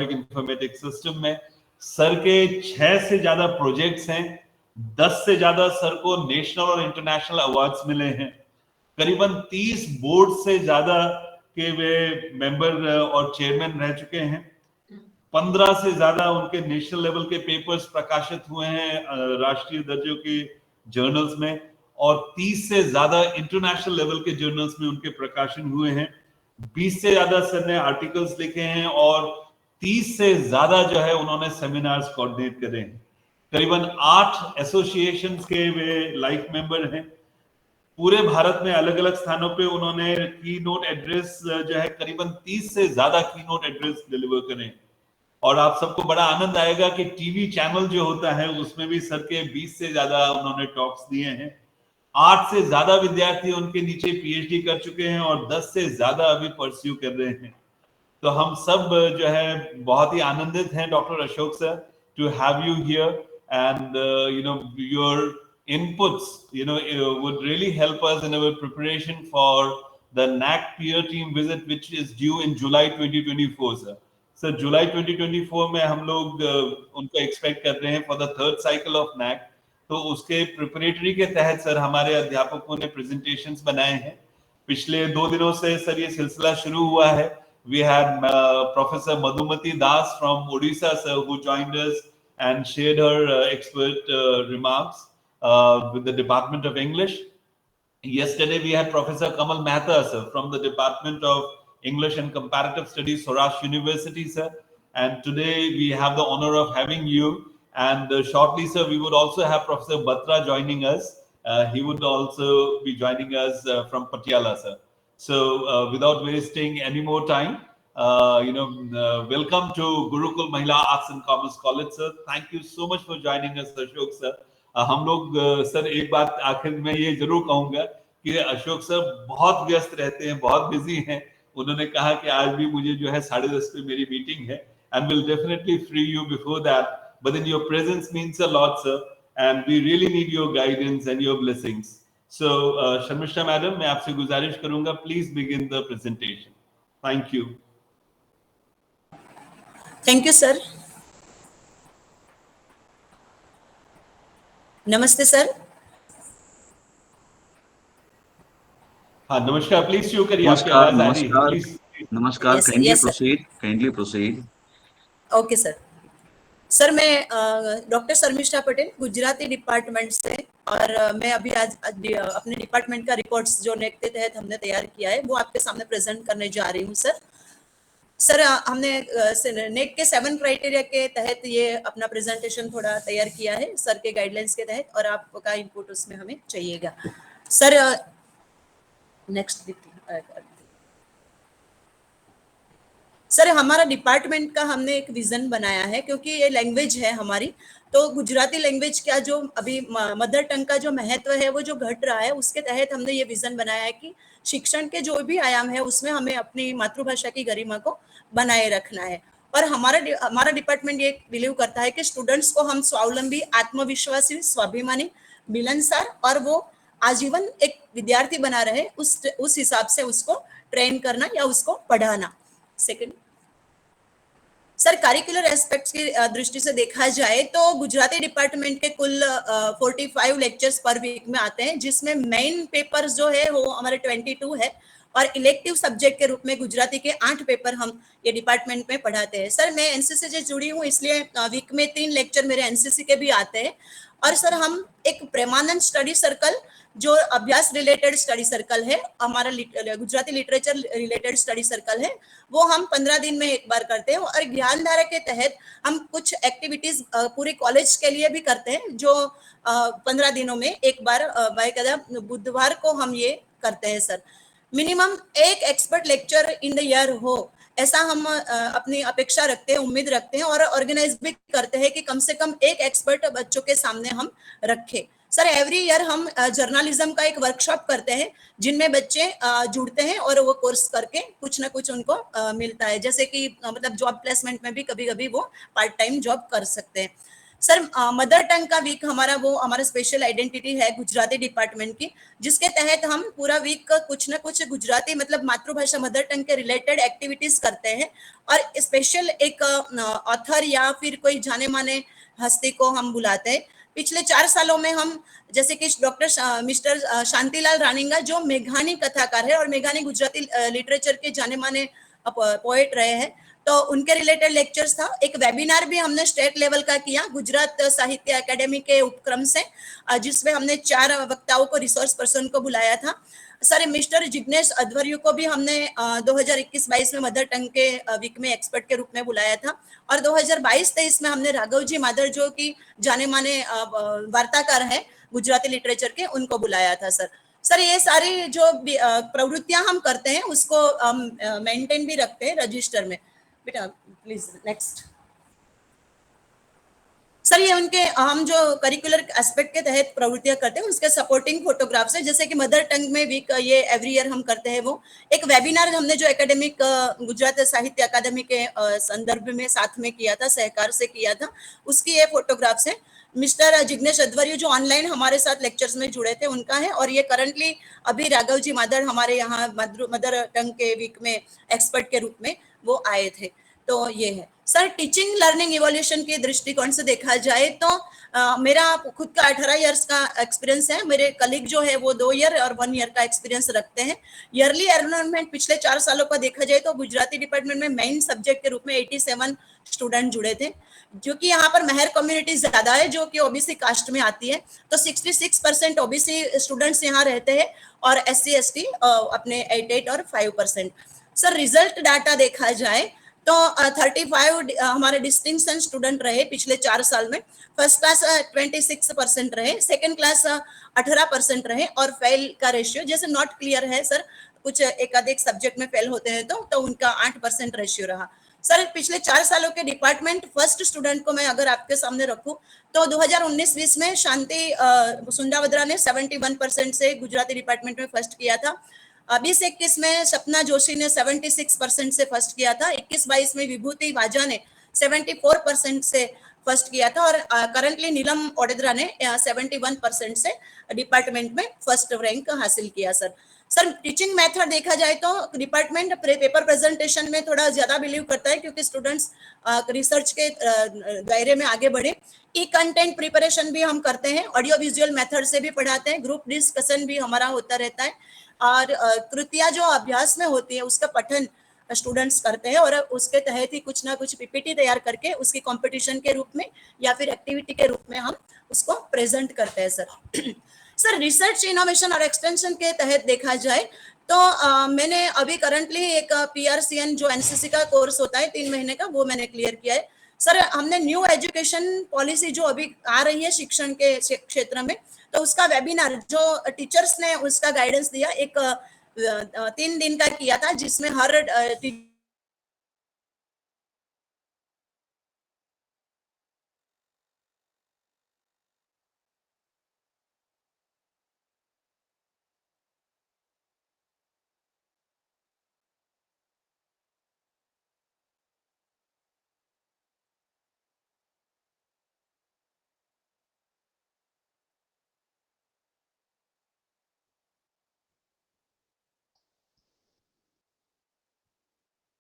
Informatics system में sir के 6 से ज्यादा प्रोजेक्ट्स हैं, 10 से ज्यादा सर को नेशनल और इंटरनेशनल अवार्ड्स मिले हैं, करीबन 30 बोर्ड से ज्यादा के वे मेंबर और चेयरमैन रह चुके हैं, 15 से ज्यादा उनके नेशनल लेवल के पेपर्स प्रकाशित हुए हैं राष्ट्रीय दर्जे के जर्नल्स में, और 30 से ज्यादा इंटरनेशनल लेवल के जर्नल्स में उनके प्रकाशन हुए हैं, 20 से ज्यादा सर ने आर्टिकल्स लिखे हैं, और 30 से ज्यादा जो है उन्होंने सेमिनार्स कोऑर्डिनेट करे हैं। करीबन 8 एसोसिएशंस के वे लाइफ मेंबर हैं। पूरे भारत में अलग अलग स्थानों पे उन्होंने की नोट एड्रेस जो है करीबन 30 से ज्यादा की नोट एड्रेस डिलीवर करें। और आप सबको बड़ा आनंद आएगा कि टीवी चैनल जो होता है उसमें भी सर के 20 से ज्यादा उन्होंने टॉक्स दिए हैं। 8 से ज्यादा विद्यार्थी उनके नीचे पीएचडी कर चुके हैं और 10 से ज्यादा अभी परस्यू कर रहे हैं। तो हम सब जो है बहुत ही आनंदित हैं doctor Ashok sir to have you here, and your inputs would really help us in our preparation for the NAC peer team visit which is due in July 2024 sir. So July 2024 में हम लोग उनको एक्सपेक्ट कर रहे हैं for the 3rd cycle of NAC। तो उसके preparatory के तहत सर हमारे अध्यापकों ने प्रेजेंटेशंस बनाए हैं। पिछले 2 दिनों से सर ये सिलसिला शुरू हुआ है। We had Professor Madhumati Das from Odisha sir who joined us and shared her expert remarks with the Department of English. Yesterday we had Professor Kamal Mehta sir from the Department of English and Comparative Studies, Saurashtra University sir, and today we have the honor of having you, and shortly sir we would also have Professor Batra joining us. He would also be joining us from Patiala sir. So without wasting any more time, welcome to Gurukul Mahila Arts and Commerce College sir. Thank you so much for joining us Ashok sir. हम लोग sir एक बात आखिर में ये जरूर कहूंगा कि अशोक सर बहुत व्यस्त रहते हैं, बहुत बिजी हैं। उन्होंने कहा कि आज भी मुझे जो है 10:30 पे मेरी मीटिंग है, and will definitely free you before that, but in your presence means a lot sir, and we really need your guidance and your blessings. So Sharmishtha madam, मैं आपसे गुजारिश करूंगा, please begin the presentation. Thank you. Thank you sir. नमस्ते sir. हाँ नमस्कार, please शुरू करिए, आपकी आवाज आ रही है, प्लीज। नमस्कार, kindly proceed. Okay sir. Sir मैं डॉक्टर शर्मिष्ठा पटेल, गुजराती डिपार्टमेंट से, और मैं अभी आज अपने डिपार्टमेंट का रिपोर्ट्स जो नेक के तहत हमने तैयार किया है वो आपके सामने प्रेजेंट करने जा रही हूँ सर। सर हमने नेक के 7 क्राइटेरिया के तहत ये अपना प्रेजेंटेशन थोड़ा तैयार किया है सर के गाइडलाइंस के तहत, और आपका इनपुट उसमें हमें चाहिएगा सर। नेक्स्ट सर, हमारा डिपार्टमेंट का हमने एक विजन बनाया है, क्योंकि ये लैंग्वेज है हमारी, तो गुजराती लैंग्वेज का जो अभी मदर टंग का जो महत्व है वो जो घट रहा है, उसके तहत हमने ये विजन बनाया है कि शिक्षण के जो भी आयाम है उसमें हमें अपनी मातृभाषा की गरिमा को बनाए रखना है। और हमारा डिपार्टमेंट ये बिलीव करता है कि स्टूडेंट्स को हम स्वावलंबी, आत्मविश्वासी, स्वाभिमानी, मिलनसार और वो आजीवन एक विद्यार्थी बना रहे, उस हिसाब से उसको ट्रेन करना या उसको पढ़ाना। सेकंड सर, करिकुलर एस्पेक्ट्स की दृष्टि से देखा जाए तो गुजराती डिपार्टमेंट के कुल 45 लेक्चर्स पर वीक में आते हैं, जिसमें मेन पेपर्स जो है वो हमारे 22 है, और इलेक्टिव सब्जेक्ट के रूप में गुजराती के 8 पेपर हम ये डिपार्टमेंट में पढ़ाते हैं। सर मैं एनसीसी से जुड़ी हूँ, इसलिए वीक में 3 लेक्चर मेरे एनसीसी के भी आते हैं। और सर हम एक प्रेमानंद स्टडी सर्कल, जो अभ्यास रिलेटेड स्टडी सर्कल है, हमारा Gujarati literature related study circle है, वो हम 15 दिन में एक बार करते हैं। और ज्ञानधारा के तहत हम कुछ एक्टिविटीज पूरे कॉलेज के लिए भी करते हैं, जो 15 दिनों में एक बार बाकायदा बुधवार को हम ये करते हैं। सर मिनिमम एक expert lecture in the year हो, ऐसा हम अपनी अपेक्षा रखते हैं, उम्मीद रखते हैं, और ऑर्गेनाइज भी करते हैं कि कम से कम एक एक्सपर्ट बच्चों के सामने हम रखें। सर एवरी ईयर हम जर्नलिज्म का एक वर्कशॉप करते हैं, जिनमें बच्चे जुड़ते हैं और वो कोर्स करके कुछ ना कुछ उनको मिलता है, जैसे कि मतलब जॉब प्लेसमेंट में भी कभी कभी वो पार्ट टाइम जॉब कर सकते हैं। सर मदर टंग का वीक हमारा स्पेशल आइडेंटिटी है गुजराती डिपार्टमेंट की, जिसके तहत हम पूरा वीक कुछ ना कुछ गुजराती मतलब मातृभाषा मदर टंग के रिलेटेड एक्टिविटीज करते हैं, और स्पेशल एक ऑथर या फिर कोई जाने माने हस्ती को हम बुलाते हैं। पिछले 4 सालों में हम जैसे कि डॉक्टर मिस्टर शांतिलाल रानिंगा जो मेघानी कथाकार है और मेघानी गुजराती लिटरेचर के जाने माने पोएट रहे हैं, तो उनके रिलेटेड लेक्चर्स था। एक वेबिनार भी हमने स्टेट लेवल का किया गुजरात साहित्य अकेडमी के उपक्रम से, जिसमें हमने 4 वक्ताओं को रिसोर्स पर्सन को बुलाया था। सर मिस्टर जिग्नेश अध्वर्यु को भी हमने 2021-22 में मदर टंग के वीक में एक्सपर्ट के रूप में बुलाया था, और 2022-23 में हमने राघव जी मादर जो कि जाने माने वार्ताकार है गुजराती लिटरेचर के, उनको बुलाया था। सर ये सारी जो प्रवृत्तियां हम करते हैं उसको मेंटेन भी रखते हैं रजिस्टर में। बेटा प्लीज नेक्स्ट। सर ये उनके हम जो करिकुलर एस्पेक्ट के तहत प्रवृत्तियां करते हैं उसके सपोर्टिंग फोटोग्राफ्स है, जैसे कि मदर टंग में वीक ये एवरी ईयर हम करते हैं। वो एक वेबिनार हमने जो एकेडमिक गुजरात साहित्य अकादमी के संदर्भ में साथ में किया था, सहकार से किया था, उसकी ये फोटोग्राफ्स है। मिस्टर जिग्नेश अध्वर्यु जो ऑनलाइन हमारे साथ लेक्चर्स में जुड़े थे उनका है, और ये करंटली अभी राघव जी मादर हमारे यहाँ मदर टंग के वीक में एक्सपर्ट के रूप में वो आए थे। तो ये है सर। टीचिंग लर्निंग इवोल्यूशन के दृष्टिकोण से देखा जाए तो मेरा खुद का 18 इयर्स का एक्सपीरियंस है। मेरे कलीग जो है वो 2 ईयर और 1 ईयर का एक्सपीरियंस रखते हैं। ईयरली एनरोलमेंट पिछले 4 सालों का देखा जाए तो गुजराती डिपार्टमेंट में मेन सब्जेक्ट के रूप में 87 स्टूडेंट जुड़े थे, जो कि यहाँ पर मेहर कम्युनिटी ज्यादा है जो कि ओबीसी कास्ट में आती है, तो 66% ओबीसी स्टूडेंट्स यहाँ रहते हैं, और SC ST अपने 88 और 5%। सर रिजल्ट डाटा देखा जाए तो 35 हमारे डिस्टिंक्शन स्टूडेंट रहे पिछले 4 साल में। फर्स्ट क्लास 26% रहे, सेकंड क्लास 18% रहे, और फेल का रेशियो जैसे नॉट क्लियर है सर, कुछ एकाधिक सब्जेक्ट में फेल होते हैं तो उनका 8% रेशियो रहा। सर पिछले 4 सालों के डिपार्टमेंट फर्स्ट स्टूडेंट को मैं अगर आपके सामने रखूं तो 2019-20 में शांति सुंडावद्रा ने 71% से गुजराती डिपार्टमेंट में फर्स्ट किया था। 20-21 में सपना जोशी ने 76% से फर्स्ट किया था। 21-22 में विभूति वाजा ने 74% से फर्स्ट किया था, और करंटली नीलम ओडेद्रा ने 71% से डिपार्टमेंट में फर्स्ट रैंक हासिल किया। सर टीचिंग मेथड देखा जाए तो डिपार्टमेंट पेपर प्रेजेंटेशन में थोड़ा ज्यादा बिलीव करता है, क्योंकि स्टूडेंट्स रिसर्च के दायरे में आगे बढ़े। ई कंटेंट प्रिपरेशन भी हम करते हैं, ऑडियो विजुअल मेथड से भी पढ़ाते हैं, ग्रुप डिस्कशन भी हमारा होता रहता है, और कृतियां जो अभ्यास में होती है उसका पठन स्टूडेंट्स करते हैं, और उसके तहत ही कुछ ना कुछ पीपीटी तैयार करके उसकी कंपटीशन के रूप में या फिर एक्टिविटी के रूप में हम उसको प्रेजेंट करते हैं। सर रिसर्च इनोवेशन और एक्सटेंशन के तहत देखा जाए तो मैंने अभी करंटली एक PRCN जो एनसीसी का कोर्स होता है 3 महीने का, वो मैंने क्लियर किया है। सर हमने न्यू एजुकेशन पॉलिसी जो अभी आ रही है शिक्षण के क्षेत्र में, तो उसका वेबिनार जो टीचर्स ने उसका गाइडेंस दिया, एक 3 दिन का किया था, जिसमें हर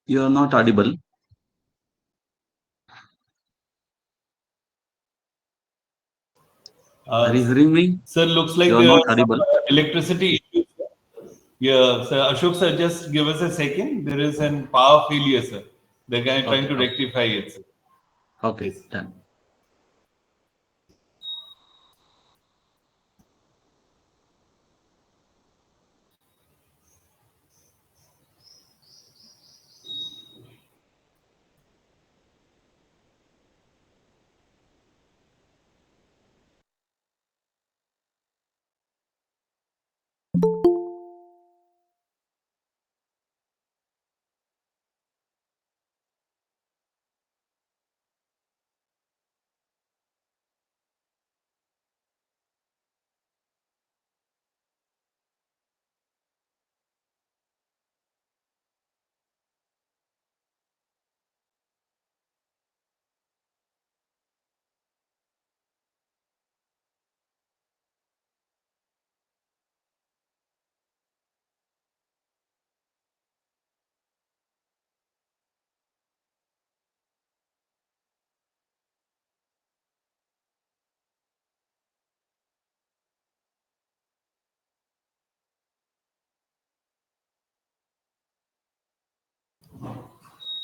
You are not audible. Are you hearing me? Sir, looks like You are there not are some audible. electricity issues. Yeah, sir. Ashok sir, just give us a second. There is an power failure, sir. The guy trying to Okay, okay. rectify it, sir. Okay, Yes. done.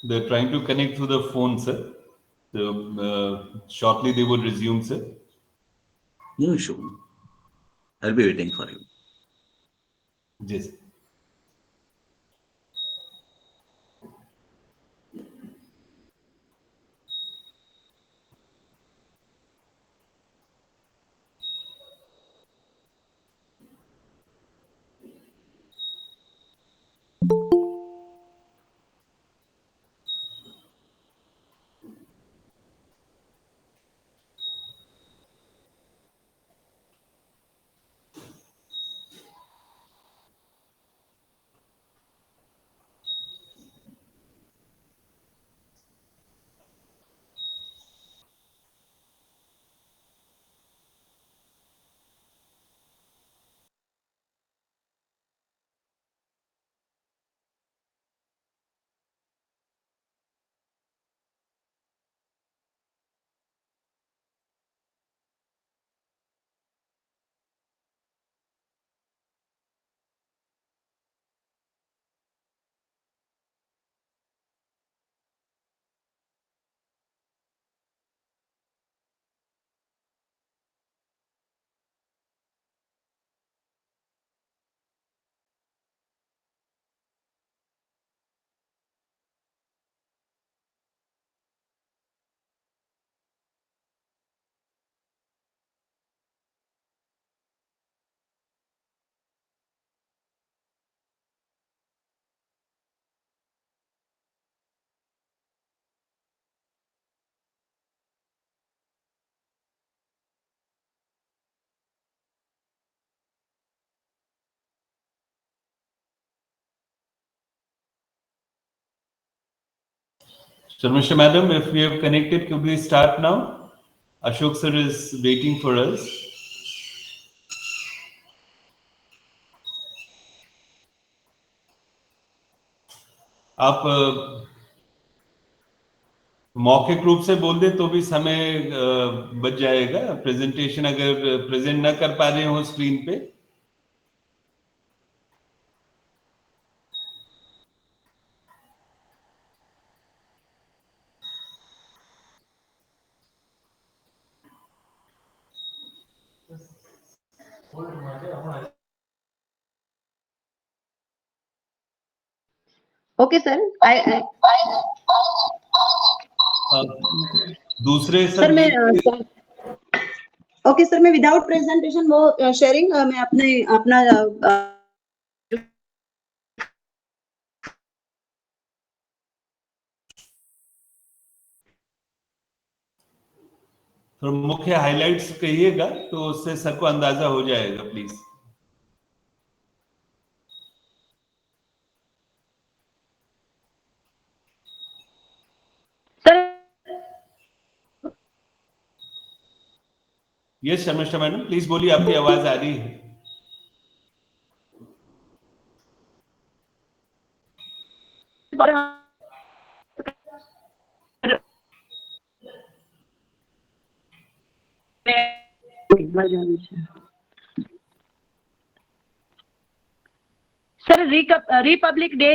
They're trying to connect through the phone, sir. So shortly they will resume, sir. No issue. I'll be waiting for you. Yes. Sharmisha madam, if we have connected, could we start now? Ashok sir is waiting for us. आप मौखिक रूप से बोल दे तो भी समय बच जाएगा. प्रेजेंटेशन अगर प्रेजेंट ना कर पा रहे हो स्क्रीन पे. Okay, sir. दूसरे सर मैं ओके सर, मैं विदाउट प्रेजेंटेशन वो शेयरिंग मैं अपना तो मुख्य हाइलाइट्स कहिएगा तो उससे सर को अंदाजा हो जाएगा. Please. Sir yes Sharmishtha madam, please बोलिए, आपकी आवाज आ रही है. Sir republic day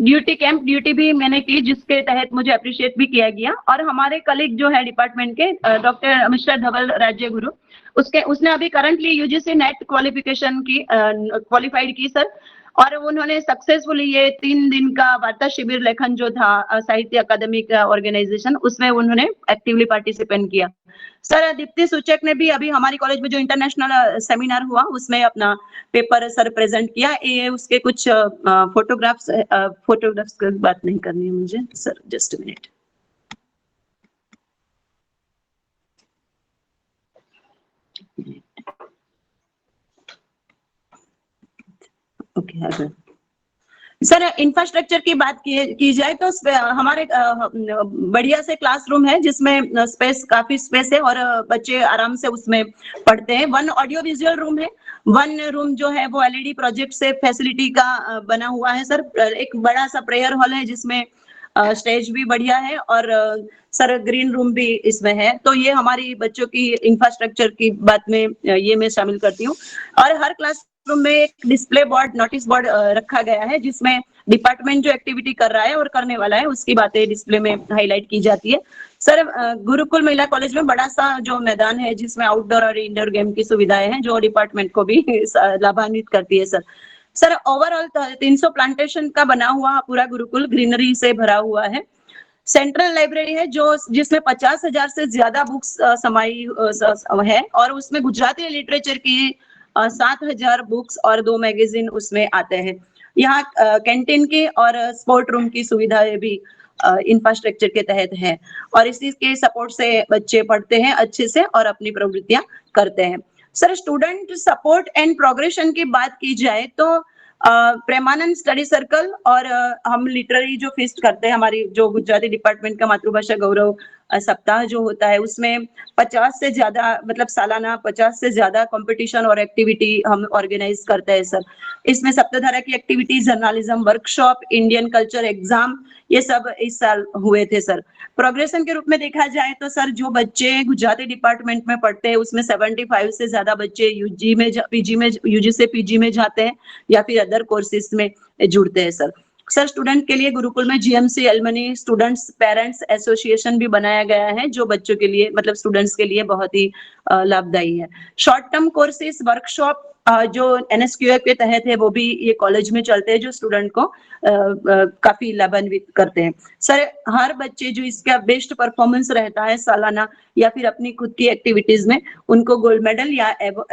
duty camp duty भी मैंने की, जिसके तहत मुझे अप्रिशिएट भी किया गया. और हमारे कलीग जो है डिपार्टमेंट के डॉक्टर मिस्टर धवल राज्य गुरु, उसने अभी करंटली यूजीसी नेट क्वालिफिकेशन की क्वालिफाइड की सर. और उन्होंने सक्सेसफुली ये 3 दिन का वार्ता शिविर लेखन जो था साहित्य अकादमिक ऑर्गेनाइजेशन, उसमें उन्होंने एक्टिवली पार्टिसिपेट किया. सर दीप्ति सूचक ने भी अभी हमारी कॉलेज में जो इंटरनेशनल सेमिनार हुआ उसमें अपना पेपर सर प्रेजेंट किया. ये उसके कुछ फोटोग्राफ्स की बात नहीं करनी है मुझे sir, just minute. Okay sir, infrastructure की बात की जाए तो हमारे बढ़िया से क्लासरूम है जिसमें काफी स्पेस है और बच्चे आराम से उसमें पढ़ते हैं. 1 ऑडियो विजुअल रूम है. 1 रूम जो है वो एलईडी प्रोजेक्ट से फैसिलिटी का बना हुआ है सर. एक बड़ा सा प्रेयर हॉल है जिसमें स्टेज भी बढ़िया है और सर ग्रीन रूम भी इसमें है. तो ये हमारी बच्चों की इंफ्रास्ट्रक्चर की बात में ये मैं शामिल करती हूँ. और हर क्लास रूम में एक डिस्प्ले बोर्ड, नोटिस बोर्ड रखा गया है जिसमें डिपार्टमेंट जो एक्टिविटी कर रहा है और करने वाला है उसकी बातें डिस्प्ले में हाईलाइट की जाती है। सर, गुरुकुल महिला कॉलेज में बड़ा सा जो मैदान है जिसमें आउटडोर और इंडोर गेम की सुविधाएं हैं जो डिपार्टमेंट को भी लाभान्वित करती है सर। सर, ओवरऑल 300 प्लांटेशन का बना हुआ पूरा गुरुकुल ग्रीनरी से भरा हुआ है। सेंट्रल लाइब्रेरी है जो जिसमें 50,000 से ज्यादा बुक्स समाई है और उसमें गुजराती लिटरेचर की 7,000 बुक्स और 2 मैगजीन उसमें आते हैं। यहाँ कैंटीन की और स्पोर्ट रूम की सुविधाएं भी इंफ्रास्ट्रक्चर के तहत है और इसी के सपोर्ट से बच्चे पढ़ते हैं अच्छे से और अपनी प्रवृत्तियां करते हैं। Sir, student support and progression की बात की जाए तो प्रेमानंद स्टडी सर्कल और हम लिटरेरी जो फीस्ट करते हैं, हमारी जो गुजराती डिपार्टमेंट का मातृभाषा गौरव सप्ताह जो होता है उसमें 50 से ज्यादा मतलब सालाना 50 से ज्यादा कंपटीशन और एक्टिविटी हम ऑर्गेनाइज करते हैं सर। इसमें सप्तधारा की activity, journalism workshop, Indian culture exam, ये सब इस साल हुए थे सर। प्रोग्रेशन के रूप में देखा जाए तो सर जो बच्चे गुजराती डिपार्टमेंट में पढ़ते हैं उसमें 75 से ज्यादा बच्चे यूजी में पीजी में यूजी से पीजी में जाते हैं या फिर अदर कोर्सेज में जुड़ते हैं सर। सर, स्टूडेंट के लिए गुरुकुल में GMC alumni students parents association भी बनाया गया है जो बच्चों के लिए मतलब स्टूडेंट्स के लिए बहुत ही लाभदायी है। शॉर्ट टर्म कोर्सेज वर्कशॉप जो एनएसक्यूए के तहत है वो भी ये कॉलेज में चलते हैं जो स्टूडेंट को काफी लाभान्वित करते हैं। सर, हर बच्चे जो इसका बेस्ट परफॉर्मेंस रहता है सालाना या फिर अपनी खुद की एक्टिविटीज में उनको गोल्ड मेडल या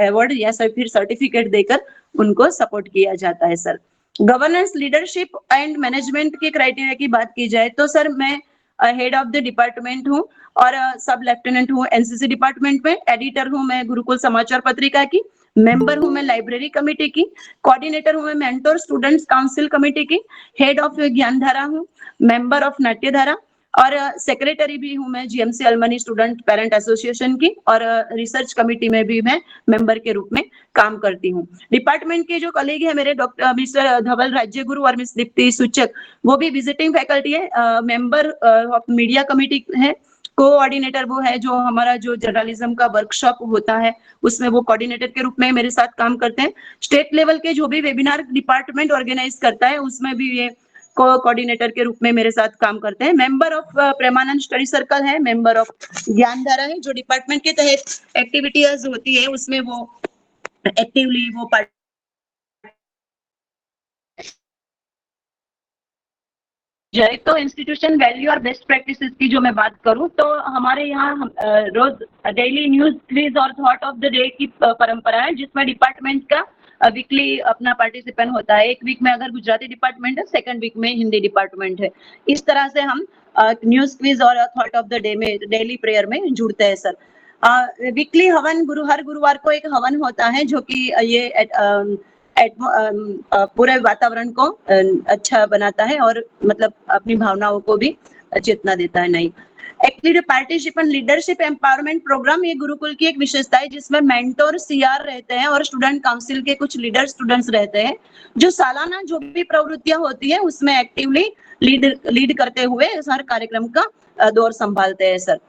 अवार्ड या फिर सर्टिफिकेट देकर उनको सपोर्ट किया जाता है sir. Governance, leadership and management के क्राइटेरिया की बात की जाए तो सर मैं हेड ऑफ द डिपार्टमेंट हूँ और सब लेफ्टिनेंट हूँ एनसीसी डिपार्टमेंट में, एडिटर हूँ मैं गुरुकुल समाचार पत्रिका की, मेंबर हूँ मैं लाइब्रेरी कमेटी की, कोऑर्डिनेटर हूँ मैं मेंटोर स्टूडेंट्स काउंसिल कमेटी की, हेड ऑफ ज्ञानधारा हूँ, मेंबर ऑफ नाट्यधारा और सेक्रेटरी भी हूँ मैं जीएमसी अलमनी स्टूडेंट पेरेंट एसोसिएशन की और रिसर्च कमेटी में भी मैं मेंबर के रूप में काम करती हूँ। डिपार्टमेंट के जो कलीग है मेरे डॉक्टर मिस्टर धवल राज्यगुरु और मिस दीप्ति सूचक वो भी विजिटिंग फैकल्टी है, मेंबर ऑफ मीडिया कमेटी है, कोऑर्डिनेटर वो है जो हमारा जो जर्नलिज्म का वर्कशॉप होता है उसमें वो कोऑर्डिनेटर के रूप में मेरे साथ काम करते हैं। स्टेट लेवल के जो भी वेबिनार डिपार्टमेंट ऑर्गेनाइज करता है उसमें भी ये कोऑर्डिनेटर के रूप में मेरे साथ काम करते हैं। Member of Premanand study circle है, मेंबर ऑफ ज्ञानधारा है, जो डिपार्टमेंट के तहत एक्टिविटीज होती है उसमें वो एक्टिवली वो जाए। तो इंस्टीट्यूशन वैल्यू और बेस्ट प्रैक्टिसेस की जो मैं बात करूं तो हमारे यहाँ रोज डेली न्यूज क्विज और थॉट ऑफ द डे की परंपरा है जिसमें डिपार्टमेंट का वीकली अपना पार्टिसिपेंट होता है। एक वीक में अगर गुजराती डिपार्टमेंट है, सेकंड वीक में हिंदी डिपार्टमेंट है। इस तरह से हम न्यूज क्विज और थॉट ऑफ द डे में डेली प्रेयर में जुड़ते हैं सर। वीकली हवन हर गुरुवार को एक हवन होता है जो कि ये पूरे वातावरण को अच्छा बनाता है और मतलब अपनी भावनाओं को भी चेतना देता है। नहीं, active participant leadership empowerment programme ये गुरुकुल की एक विशेषता है जिसमें मेंटोर सीआर रहते हैं और स्टूडेंट काउंसिल के कुछ लीडर स्टूडेंट्स रहते हैं जो सालाना जो भी प्रवृत्तियां होती है उसमें एक्टिवली लीड करते हुए हर कार्यक्रम का दौर संभालते हैं सर।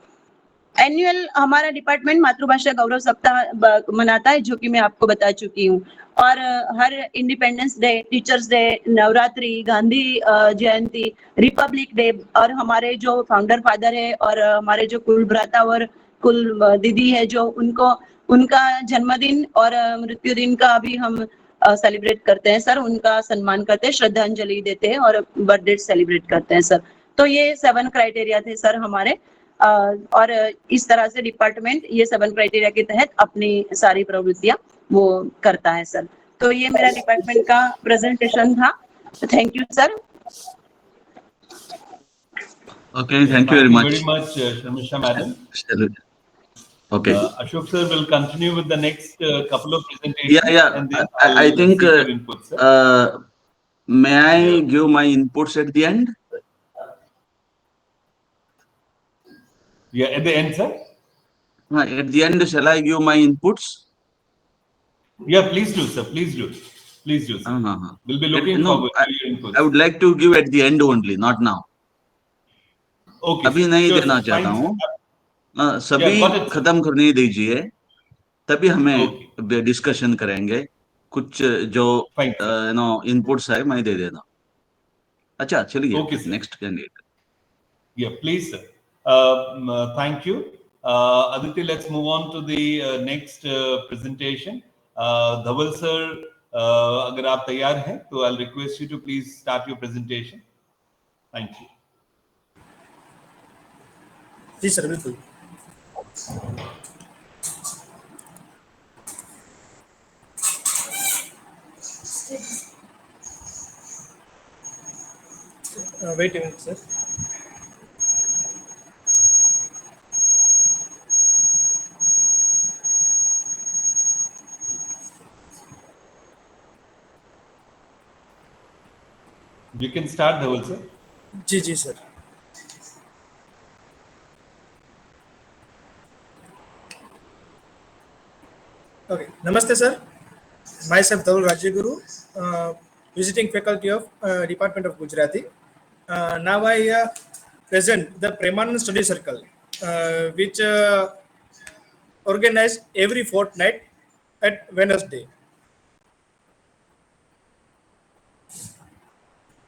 एनुअल हमारा डिपार्टमेंट मातृभाषा गौरव सप्ताह मनाता है जो कि मैं आपको बता चुकी हूँ और हर independence day, teachers day, Navratri, Gandhi Jayanti, republic day और हमारे जो फाउंडर फादर है और हमारे जो कुल भ्राता और कुल दीदी है जो उनका जन्मदिन और मृत्यु दिन का भी हम सेलिब्रेट करते हैं सर। उनका सम्मान करते हैं, श्रद्धांजलि देते हैं और बर्थडे सेलिब्रेट करते हैं सर। तो ये 7 क्राइटेरिया थे सर हमारे और इस तरह से डिपार्टमेंट ये 7 क्राइटेरिया के तहत अपनी सारी प्रवृत्तियां वो करता है सर। तो ये मेरा डिपार्टमेंट का प्रेजेंटेशन था। Thank you sir. Okay, thank you very much. Very much, Sharmisha madam. Okay. Ashok sir will continue with the next couple of presentations. Yeah. And then I think input, may I give my inputs at the end? Yeah, at the end, sir. At the end, shall I give my inputs? Yeah, please do, sir. Please do. Please do, sir. We'll be looking forward to your inputs. I would like to give at the end only, not now. Okay. अभी नहीं देना चाहता हूँ। सभी खत्म करने दीजिए, तभी हमें डिस्कशन करेंगे। कुछ जो इनपुट्स है मैं दे देना। अच्छा चलिए Okay, sir. Next candidate. Yeah, please, sir. Thank you. Aditya, let's move on to the next presentation. Dhaval sir, अगर आप तैयार हैं तो I'll request you to please start your presentation. Thank you. जी सर, बिल्कुल। Wait a minute sir. You can start, Dhaval sir. जी जी sir. Okay, namaste sir. Myself Dhaval Rajaguru, visiting faculty of Department of Gujarati. Now I present the Premanand Study Circle, which organized every fortnight at Wednesday.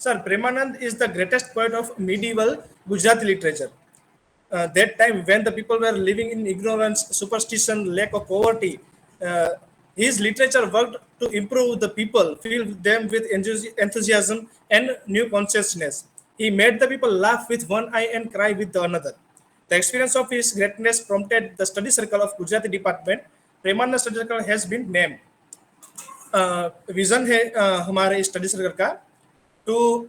Sir, Premanand is the greatest poet of medieval Gujarati literature. That time when the people were living in ignorance, superstition, lack of poverty, his literature worked to improve the people, fill them with enthusiasm and new consciousness. He made the people laugh with one eye and cry with the another. The experience of his greatness prompted the study circle of Gujarati Department. Premanand Study Circle has been named. Vision है हमारे study circle का to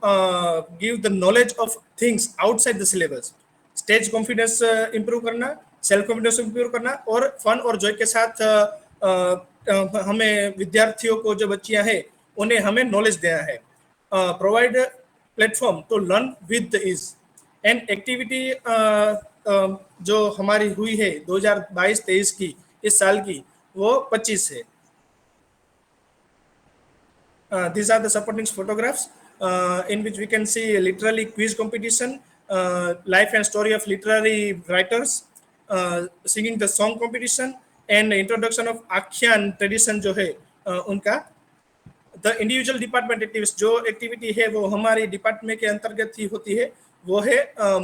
give the knowledge of things outside the syllabus, stage confidence improve करना, self confidence improve करना और fun और Joy के साथ हमें विद्यार्थियों को जो बच्चियां हैं उन्हें हमें नॉलेज देना है। Provide platform to learn with the ease and activity जो हमारी हुई है 2022-23 की इस साल की वो 25 है। These are the supporting photographs in which we can see literally quiz competition, life and story of literary writers, singing the song competition and introduction of Akhyan tradition जो है उनका। The individual department activities जो activity है वो हमारी department के अंतर्गत ही होती है, वो है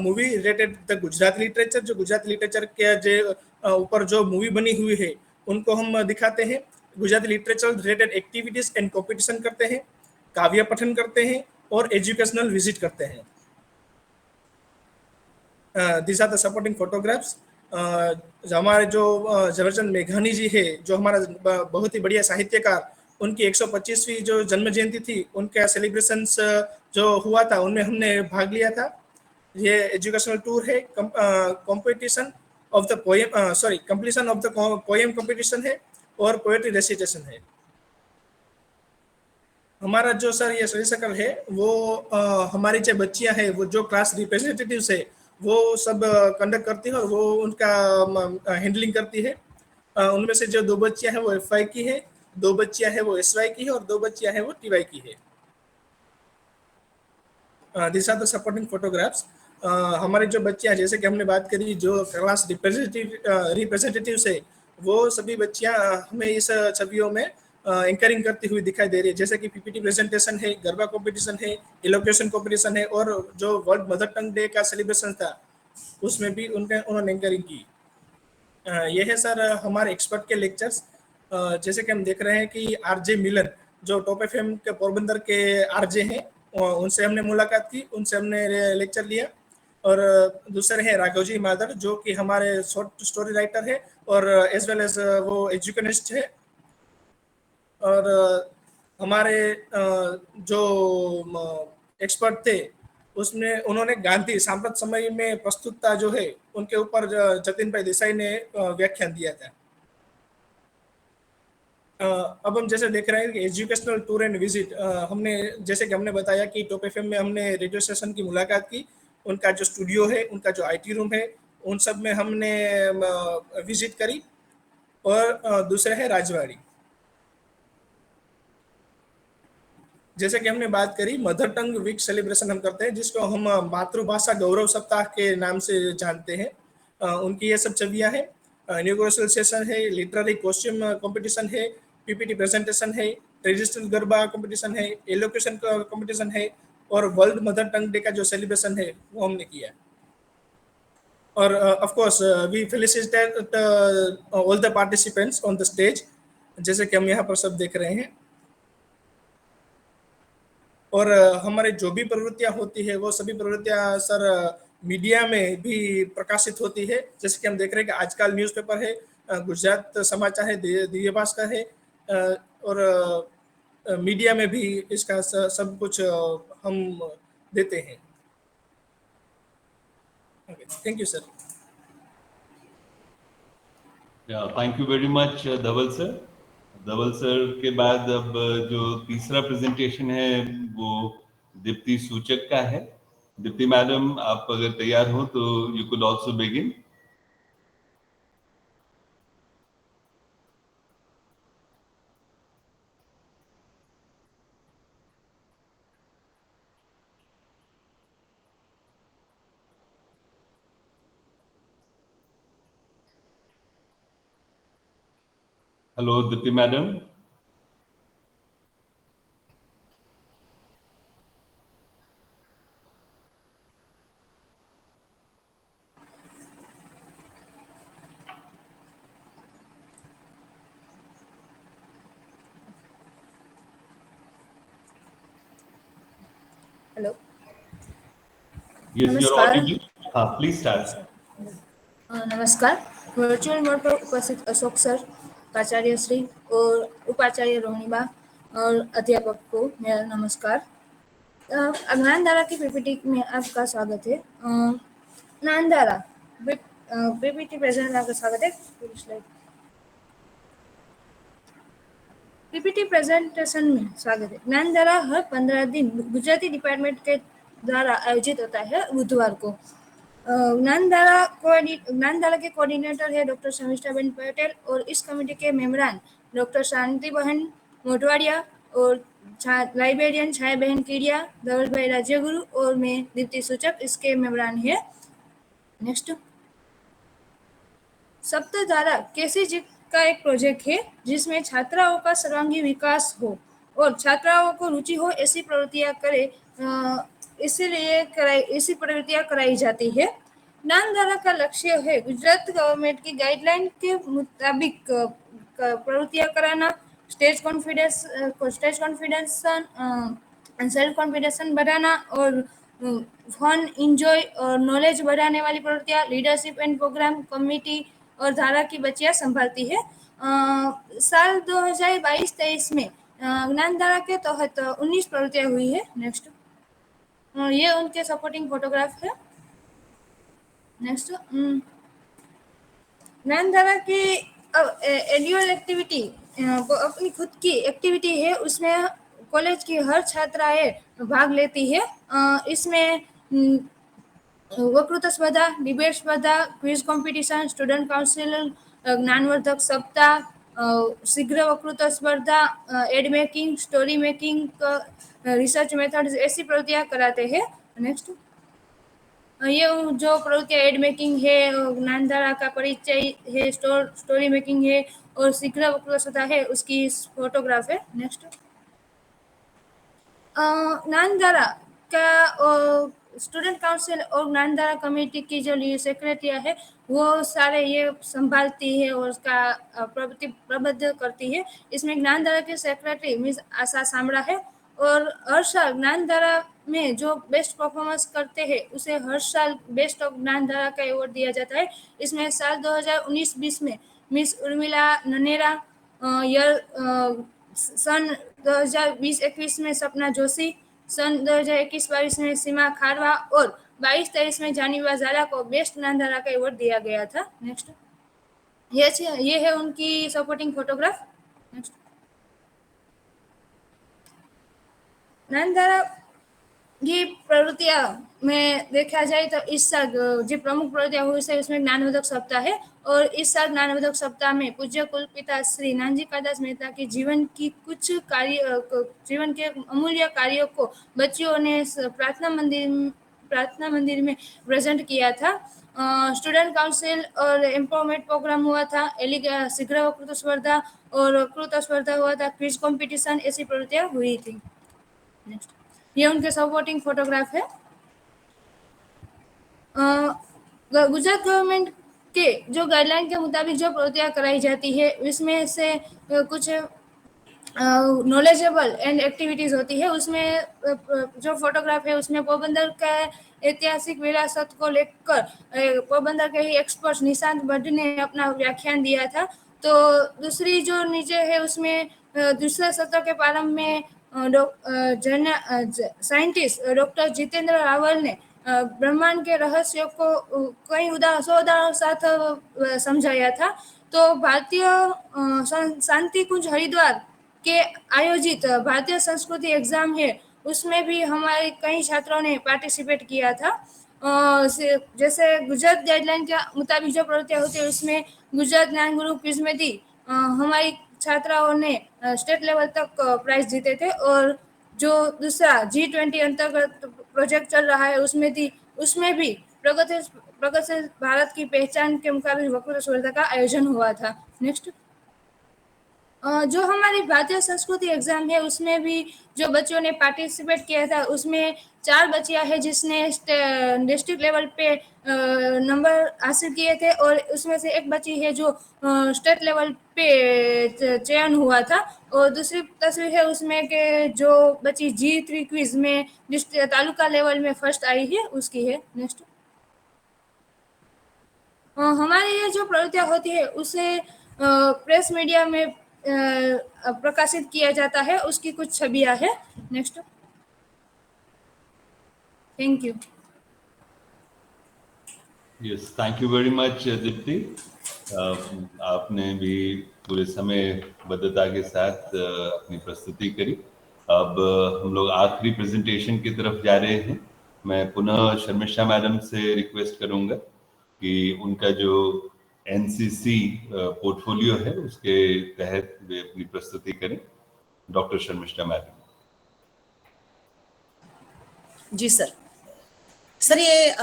movie related the Gujarati literature. जो गुजराती लिटरेचर के जो ऊपर जो मूवी बनी हुई है उनको हम दिखाते हैं। Gujarati literature related activities and competition करते हैं, काव्य पठन करते हैं और एजुकेशनल विजिट करते हैं। This are the supporting photographs. हमारे जो झवेरचंद मेघानी जी है जो हमारा बहुत ही बढ़िया साहित्यकार, उनकी 125वीं जो जन्म जयंती थी उनका सेलिब्रेशंस जो हुआ था उनमें हमने भाग लिया था। ये एजुकेशनल टूर है, competition of the poem completion of the poem competition है और पोएट्री रेसिटेशन है। हमारा जो सर ये स्टडी सर्कल है वो हमारी जो बच्चियां हैं वो जो क्लास रिप्रेजेंटेटिव्स है वो सब कंडक्ट करती है और वो उनका हैंडलिंग करती है। उनमें से जो 2 बच्चियां हैं वो FY की है, 2 बच्चियां हैं वो SY की है और 2 बच्चियां हैं वो TY की है। This are the supporting photographs. हमारी जो बच्चियां जैसे कि हमने बात करी जो क्लास रिप्रेजेंटेटिव है वो सभी बच्चियां हमें इस छवियों में एंकरिंग करती हुई दिखाई दे रही है। जैसे कि PPT प्रेजेंटेशन है, गरबा कंपटीशन है, इलोक्यूशन कंपटीशन है और जो वर्ल्ड मदर टंग डे का सेलिब्रेशन था उसमें भी उन्होंने एंकरिंग की। ये है सर हमारे एक्सपर्ट के लेक्चर्स। जैसे कि हम देख रहे हैं कि RJ मिलन जो टॉप FM के पोरबंदर के RJ हैं, उनसे हमने मुलाकात की, उनसे हमने लेक्चर लिया। और दूसरे हैं राघव जी मादर जो कि हमारे शॉर्ट स्टोरी राइटर है और एज वेल एज वो एजुकेशनिस्ट है। और हमारे जो एक्सपर्ट थे उसमें उन्होंने गांधी सांप्रत समय में प्रस्तुतता जो है उनके ऊपर जतिन भाई देसाई ने व्याख्यान दिया था। अब हम जैसे देख रहे हैं कि एजुकेशनल टूर एंड विजिट, हमने जैसे कि हमने बताया कि टॉप FM में हमने रेडियो स्टेशन की मुलाकात की, उनका जो स्टूडियो है, उनका जो IT रूम है, उन सब में हमने विजिट करी। और दूसरा है राजवाड़ी। जैसे कि हमने बात करी मदर टंग वीक सेलिब्रेशन हम करते हैं जिसको हम मातृभाषा गौरव सप्ताह के नाम से जानते हैं। उनकी ये सब छवियां हैं। इनॉग्रेशन सेशन है, लिटरेरी कॉस्ट्यूम कंपटीशन है, PPT प्रेजेंटेशन है, ट्रेडिशनल गरबा कंपटीशन है, एलोकेशन कंपटीशन है, और वर्ल्ड मदर टंग डे का जो सेलिब्रेशन है वो हमने किया। और of course we felicitate all the participants on the stage, जैसे कि हम यहाँ पर सब देख रहे हैं। और हमारे जो भी प्रवृत्तियां होती है वो सभी प्रवृत्तियां सर मीडिया में भी प्रकाशित होती है, जैसे कि हम देख रहे हैं कि आजकल न्यूज़पेपर है, गुजरात समाचार है, दिव्य भास्कर है, और मीडिया में भी इसका सब कुछ हम देते हैं। Thank you sir. Thank you very much Dhaval sir. Dhaval sir के बाद अब जो तीसरा प्रेजेंटेशन है वो दीप्ति सूचक का है। दीप्ति मैडम, आप अगर तैयार हो तो you could also begin. Hello Deepti madam. Hello, yes you are नमस्कार। ऑडिबल। हाँ, प्लीज स्टार्ट। नमस्कार। वर्चुअल मोड पर उपस्थित अशोक सर, प्राचार्य श्री और उपाचार्य रोहिणीबा और अध्यापक को मेरा नमस्कार। ज्ञानधारा की पीपीटी में आपका स्वागत है। ज्ञानधारा पीपीटी प्रेजेंट में आपका स्वागत है। पीपीटी प्रेजेंटेशन में स्वागत है। ज्ञानधारा हर 15 दिन गुजराती डिपार्टमेंट के द्वारा आयोजित होता है बुधवार को। ज्ञानधारा के कोऑर्डिनेटर है डॉक्टर शमिष्ठाबेन पटेल और इस कमेटी के मेंबरान डॉक्टर शांतिबहन मोटवाडिया और लाइब्रेरियन छाया बहन कीड़िया, धवल भाई राज्यगुरु और मैं दीप्ति सूचक इसके मेंबरान है। नेक्स्ट, सप्तधारा केसी जी का एक प्रोजेक्ट है जिसमें छात्राओं का सर्वांगीण विकास हो और छात्राओं को रुचि हो ऐसी प्रवृत्तियां करे, इसीलिए ऐसी प्रवृत्तियां कराई जाती है। ज्ञानधारा का लक्ष्य है गुजरात गवर्नमेंट की गाइडलाइन के मुताबिक प्रवृत्तियां कराना, स्टेज कॉन्फिडेंस सेल्फ कॉन्फिडेंस बढ़ाना और फन, इंजॉय और नॉलेज बढ़ाने वाली प्रवृत्तियां लीडरशिप एंड प्रोग्राम कमेटी और धारा की बच्चियां संभालती है। साल 2022-23 में ज्ञानधारा के तहत 19 प्रवृत्तियां हुई है। नेक्स्ट, ये उनके सपोर्टिंग फोटोग्राफ है। नेक्स्ट, ज्ञानधारा की एनुअल एक्टिविटी अपनी खुद की एक्टिविटी है, उसमें कॉलेज की हर छात्राएं भाग लेती है। इसमें वक्तृत्व स्पर्धा, डिबेट स्पर्धा, क्विज कंपटीशन, स्टूडेंट काउंसिल, ज्ञानवर्धक सप्ताह, शीघ्र वक्तृत्व स्पर्धा, ad making, story making, research method ऐसी प्रवृत्तियां कराते हैं। नेक्स्ट, ये जो प्रवृत्तियां एड मेकिंग है, ज्ञानधारा का परिचय है, स्टोरी मेकिंग है और शीघ्र वक्तृत्व स्पर्धा है, उसकी फोटोग्राफ है। नेक्स्ट, ज्ञानधारा का स्टूडेंट काउंसिल और ज्ञानधारा कमेटी की जो सेक्रेटरी है वो सारे ये संभालती है और उसका प्रबंध करती है। इसमें ज्ञानधारा की सेक्रेटरी मिस आशा सामड़ा है और हर साल ज्ञानधारा में जो बेस्ट परफॉर्मेंस करते हैं उसे हर साल बेस्ट ऑफ ज्ञानधारा का अवार्ड दिया जाता है। इसमें साल 2019-20 में मिस उर्मिला ननेरा, सन 2020-21 में सपना जोशी, सन 2021-22 में सीमा खारवा और 22-23 में जानिवा ज़ारा को बेस्ट ज्ञानधारा का अवार्ड दिया गया था। नेक्स्ट, ये है उनकी सपोर्टिंग फोटोग्राफ। नेक्स्ट, ज्ञानधारा की प्रवृत्तियां में देखा जाए तो इस साल जो प्रमुख प्रवृत्तियां हुई है उसमें ज्ञानवर्धक सप्ताह है और इस साल ज्ञानवर्धक सप्ताह में पूज्य कुलपिता श्री नानजी कादास मेहता के जीवन की कुछ जीवन के अमूल्य कार्यों को बच्चियों ने प्रार्थना मंदिर में प्रेजेंट किया था। स्टूडेंट काउंसिल और एम्पावरमेंट प्रोग्राम हुआ था, शीघ्र वक्तृत्व स्पर्धा और वक्तृत्व स्पर्धा हुआ था, क्विज कंपटीशन ऐसी प्रवृत्तियां हुई थी। नेक्स्ट, ये उनके सपोर्टिंग फोटोग्राफ है। गुजरात गवर्नमेंट के जो गाइडलाइन के मुताबिक जो प्रवृत्तियाँ कराई जाती है उसमें से कुछ नॉलेजेबल एंड एक्टिविटीज़ होती है। उसमें जो फोटोग्राफ है उसमें पोरबंदर का ऐतिहासिक विरासत को लेकर पोरबंदर के ही एक्सपर्ट निशांत भट्ट ने अपना व्याख्यान दिया था। तो दूसरी जो नीचे है उसमें दूसरे सत्र के प्रारंभ में साइंटिस्ट डॉक्टर जितेंद्र रावल ने ब्रह्मांड के रहस्यों को कई उदाहरणों साथ समझाया था। तो भारतीय शांति कुंज हरिद्वार के आयोजित भारतीय संस्कृति एग्जाम है उसमें भी हमारे कई छात्रों ने पार्टिसिपेट किया था। जैसे गुजरात गाइडलाइन के मुताबिक जो प्रवृत्तियाँ होती है उसमें गुजरात ज्ञान गुरु क्विज में थी हमारी छात्राओं ने स्टेट लेवल तक प्राइज जीते थे। और जो दूसरा G20 अंतर्गत प्रोजेक्ट चल रहा है उसमें भी प्रगतिशील भारत की पहचान के मुकाबले वक्तृत्व स्पर्धा का आयोजन हुआ था। नेक्स्ट, जो हमारी भारतीय संस्कृति एग्जाम है उसमें भी जो बच्चों ने पार्टिसिपेट किया था उसमें 4 बच्चियां हैं जिसने डिस्ट्रिक्ट लेवल पे नंबर हासिल किए थे और उसमें से एक बच्ची है जो स्टेट लेवल पे चयन हुआ था। और दूसरी तस्वीर है उसमें के जो बच्ची G3 क्विज में तालुका लेवल में फर्स्ट आई है उसकी है। नेक्स्ट, हमारी ये जो प्रवृत्तियाँ होती है उसे प्रेस मीडिया में प्रकाशित किया जाता है, उसकी कुछ छवियां है। Next, thank you. Yes, thank you very much Deepti. आपने भी पूरे समय बद्धता के साथ अपनी प्रस्तुति करी। अब हम लोग आखिरी प्रेजेंटेशन की तरफ जा रहे हैं। मैं पुनः शर्मिष्ठा मैडम से रिक्वेस्ट करूंगा कि उनका जो एनसीसी पोर्टफोलियो है उसके तहत वे अपनी प्रस्तुति करें। Doctor Sharmishtha madam. जी सर। सर ये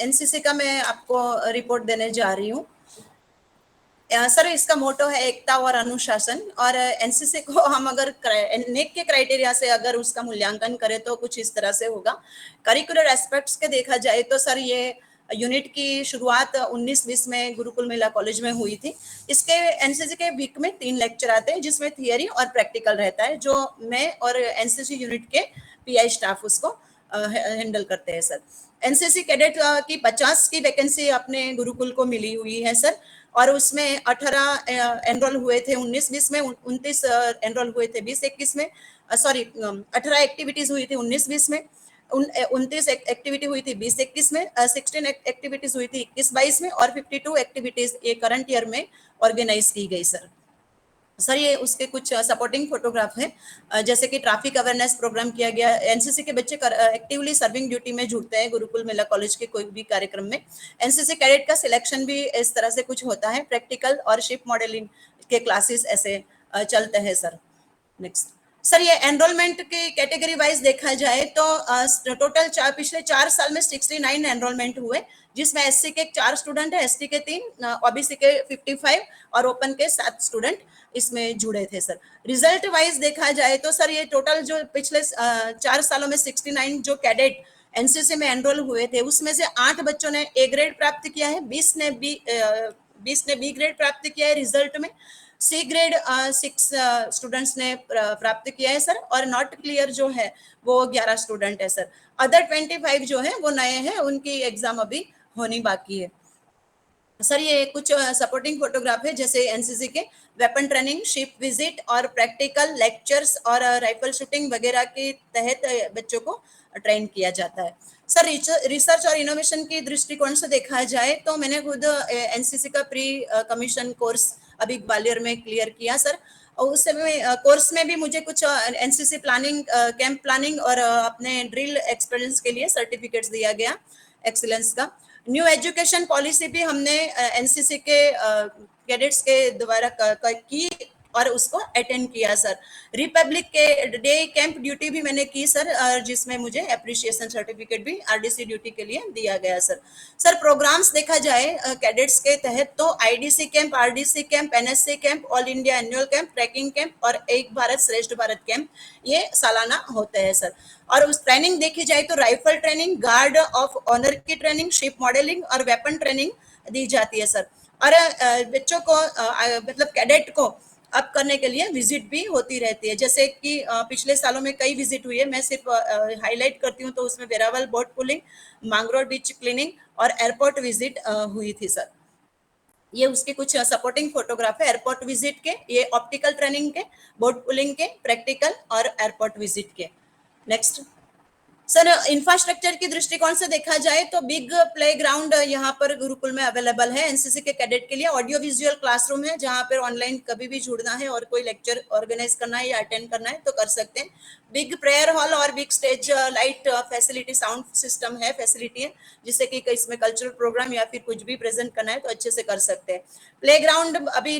एनसीसी का मैं आपको रिपोर्ट देने जा रही हूँ। सर इसका मोटो है एकता और अनुशासन। और एनसीसी को हम अगर नेक के क्राइटेरिया से अगर उसका मूल्यांकन करें तो कुछ इस तरह से होगा। करिकुलर एस्पेक्ट्स के देखा जाए तो सर ये यूनिट की शुरुआत 1920 में गुरुकुल महिला कॉलेज में हुई थी। इसके एनसीसी के वीक में 3 लेक्चर आते हैं जिसमें थियरी और प्रैक्टिकल रहता है, जो मैं और एनसीसी यूनिट के पीआई स्टाफ उसको हैंडल करते हैं सर। एनसीसी कैडेट की 50 की वैकेंसी अपने गुरुकुल को मिली हुई है सर। और उसमें 18 एनरोल हुए थे 19-20 में, 29 एनरोल हुए थे 20-21 में, 18 एक्टिविटीज हुई थी 19-20 में, 29 एक्टिविटी हुई थी 20-21 में, 16 एक्टिविटीज हुई थी 21-22 में और 52 एक्टिविटीज ये करंट ईयर में ऑर्गेनाइज की गई सर। सर ये उसके कुछ सपोर्टिंग फोटोग्राफ है, जैसे कि ट्रैफिक अवेयरनेस प्रोग्राम किया गया। एनसीसी के बच्चे एक्टिवली सर्विंग ड्यूटी में जुड़ते हैं गुरुकुल महिला कॉलेज के कोई भी कार्यक्रम में। एनसीसी कैडेट का सिलेक्शन भी इस तरह से कुछ होता है। प्रैक्टिकल और शिप मॉडलिंग के क्लासेस ऐसे चलते हैं सर। नेक्स्ट सर, ये एनरोलमेंट की कैटेगरी वाइज देखा जाए तो टोटल पिछले 4 साल में 69 एनरोलमेंट हुए, जिसमें एससी के 4 स्टूडेंट है, एसटी के 3, ओबीसी के 55 और ओपन के 7 स्टूडेंट इसमें जुड़े थे सर। रिजल्ट वाइज देखा जाए तो सर ये टोटल जो पिछले 4 सालों में 69 जो कैडेट एनसीसी में एनरोल हुए थे उसमें से 8 बच्चों ने ए ग्रेड प्राप्त किया है, 20 ने बी ग्रेड प्राप्त किया है रिजल्ट में, सी ग्रेड 6 स्टूडेंट्स ने प्राप्त किया है सर। और नॉट क्लियर जो है वो 11 स्टूडेंट है सर। अदर 25 जो है वो नए हैं, उनकी एग्जाम अभी होनी बाकी है सर। ये कुछ सपोर्टिंग फोटोग्राफ है, जैसे एनसीसी के वेपन ट्रेनिंग, शिप विजिट और प्रैक्टिकल लेक्चर्स और राइफल शूटिंग वगैरह के तहत बच्चों को ट्रेन किया जाता है सर। रिसर्च और इनोवेशन की दृष्टिकोण से देखा जाए तो मैंने खुद एनसीसी का प्री कमीशन कोर्स अभी ग्वालियर में क्लियर किया सर। और उस समय कोर्स में भी मुझे कुछ एनसीसी प्लानिंग, कैंप प्लानिंग और अपने ड्रिल एक्सपीरियंस के लिए सर्टिफिकेट्स दिया गया एक्सीलेंस का। न्यू एजुकेशन पॉलिसी भी हमने एनसीसी के कैडेट्स के द्वारा और उसको अटेंड किया सर। रिपब्लिक के डे कैंप ड्यूटी भी मैंने की सर, जिसमें मुझे एप्रिसिएशन सर्टिफिकेट भी आरडीसी ड्यूटी के लिए दिया गया सर। सर प्रोग्राम्स देखा जाए कैडेट्स के तहत तो IDC camp, RDC camp, NSC camp, all India annual camp, trekking camp और एक भारत श्रेष्ठ भारत कैंप ये सालाना होते हैं सर। और उस ट्रेनिंग देखी जाए तो rifle training, guard of honour की ट्रेनिंग, शिप मॉडलिंग और वेपन ट्रेनिंग दी जाती है सर। और बच्चों को मतलब कैडेट को अप करने के लिए विजिट भी होती रहती है, जैसे कि पिछले सालों में कई विजिट हुई है, मैं सिर्फ हाईलाइट करती हूँ। तो उसमें वेरावल बोट पुलिंग, मैंग्रोव बीच क्लीनिंग और एयरपोर्ट विजिट हुई थी सर। ये उसके कुछ सपोर्टिंग फोटोग्राफ है एयरपोर्ट विजिट के, ये ऑप्टिकल ट्रेनिंग के, बोट पुलिंग के, प्रैक्टिकल और एयरपोर्ट विजिट के। नेक्स्ट सर, इंफ्रास्ट्रक्चर की दृष्टिकोण से देखा जाए तो बिग प्लेग्राउंड यहाँ पर गुरुकुल में अवेलेबल है एनसीसी के कैडेट के लिए। ऑडियो विजुअल क्लासरूम है जहाँ पर ऑनलाइन कभी भी जुड़ना है और कोई लेक्चर ऑर्गेनाइज करना है या अटेंड करना है तो कर सकते हैं। बिग प्रेयर हॉल और big stage light facility, sound system है, फैसिलिटी है, जिससे कि इसमें कल्चरल प्रोग्राम या फिर कुछ भी प्रेजेंट करना है तो अच्छे से कर सकते हैं। प्लेग्राउंड अभी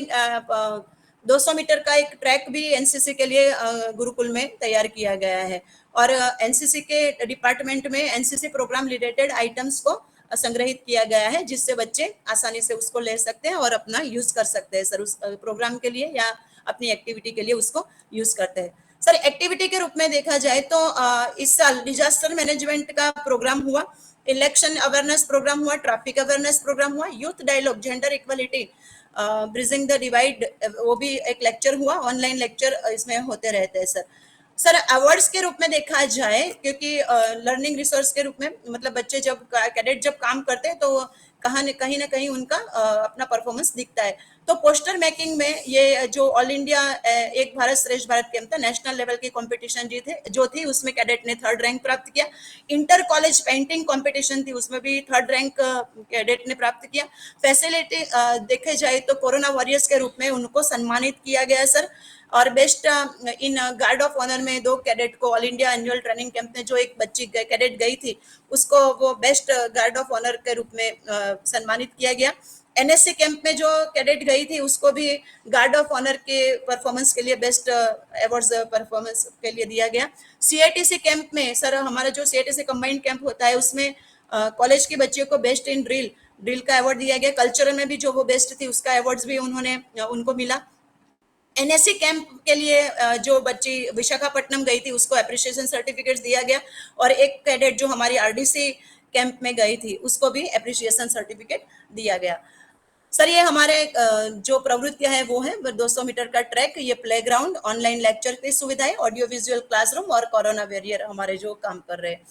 200 मीटर का एक ट्रैक भी एनसीसी के लिए गुरुकुल में तैयार किया गया है। और एनसीसी के डिपार्टमेंट में एनसीसी प्रोग्राम रिलेटेड आइटम्स को संग्रहित किया गया है, जिससे बच्चे आसानी से उसको ले सकते हैं और अपना यूज कर सकते हैं सर, उस प्रोग्राम के लिए या अपनी एक्टिविटी के लिए उसको यूज करते हैं सर। एक्टिविटी के रूप में देखा जाए तो इस साल डिजास्टर मैनेजमेंट का प्रोग्राम हुआ, इलेक्शन अवेयरनेस प्रोग्राम हुआ, ट्रैफिक अवेयरनेस प्रोग्राम हुआ, youth dialogue, gender equality, bridging the divide, वो भी एक लेक्चर हुआ, ऑनलाइन लेक्चर इसमें होते रहते हैं सर। सर अवार्ड्स के रूप में देखा जाए, क्योंकि लर्निंग रिसोर्स के रूप में मतलब बच्चे जब कैडेट जब काम करते हैं तो कहीं ना कहीं उनका अपना परफॉर्मेंस दिखता है। तो पोस्टर मेकिंग में ये जो ऑल इंडिया एक भारत श्रेष्ठ भारत कैंप था, नेशनल लेवल की कंपटीशन जो थी उसमें कैडेट ने 3rd रैंक प्राप्त किया। इंटर कॉलेज पेंटिंग कंपटीशन थी उसमें भी 3rd रैंक कैडेट ने प्राप्त किया। फैसिलिटी देखे जाए तो कोरोना वॉरियर्स के रूप में उनको सम्मानित किया गया सर। और best in guard of honour में 2 कैडेट को all India annual training camp में जो एक बच्ची कैडेट गई थी उसको वो बेस्ट गार्ड ऑफ ऑनर के रूप में सम्मानित किया गया। एनएससी कैंप में जो कैडेट गई थी उसको भी गार्ड ऑफ ऑनर के परफॉर्मेंस के लिए बेस्ट अवार्ड्स परफॉर्मेंस के लिए दिया गया। सीआईटीसी कैंप में सर हमारा जो सीआईटीसी कंबाइंड कैंप होता है उसमें कॉलेज की बच्चियों को बेस्ट इन ड्रिल का अवार्ड दिया गया। कल्चरल में भी जो वो बेस्ट थी उसका अवार्ड्स भी उनको मिला। एनएससी कैंप के लिए जो बच्ची विशाखापट्टनम गई थी उसको एप्रिसिएशन सर्टिफिकेट दिया गया। और एक कैडेट जो हमारी आरडीसी कैंप में गई थी उसको भी एप्रिसिएशन सर्टिफिकेट दिया गया। सर ये हमारे जो प्रवृत्तियां हैं वो है 200 मीटर का ट्रैक, ये प्लेग्राउंड, ऑनलाइन लेक्चर की सुविधाएं, ऑडियो विजुअल क्लासरूम और कोरोना वॉरियर हमारे जो काम कर रहे हैं।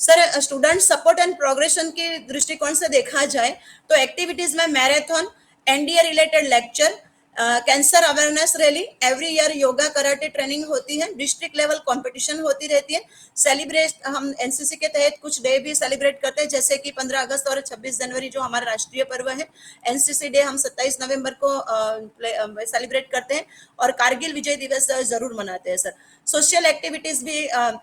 Sir student support and progression के दृष्टिकोण से देखा जाए तो एक्टिविटीज में marathon, NDA related lecture, cancer awareness rally, every year yoga karate training होती है, डिस्ट्रिक्ट लेवल कंपटीशन होती रहती है। सेलिब्रेट हम एनसीसी के तहत कुछ डे भी सेलिब्रेट करते हैं, जैसे कि 15 अगस्त और 26 जनवरी जो हमारा राष्ट्रीय पर्व है। एनसीसी डे हम 27 नवंबर को सेलिब्रेट करते हैं और कारगिल विजय दिवस जरूर मनाते हैं सर। सोशल एक्टिविटीज भी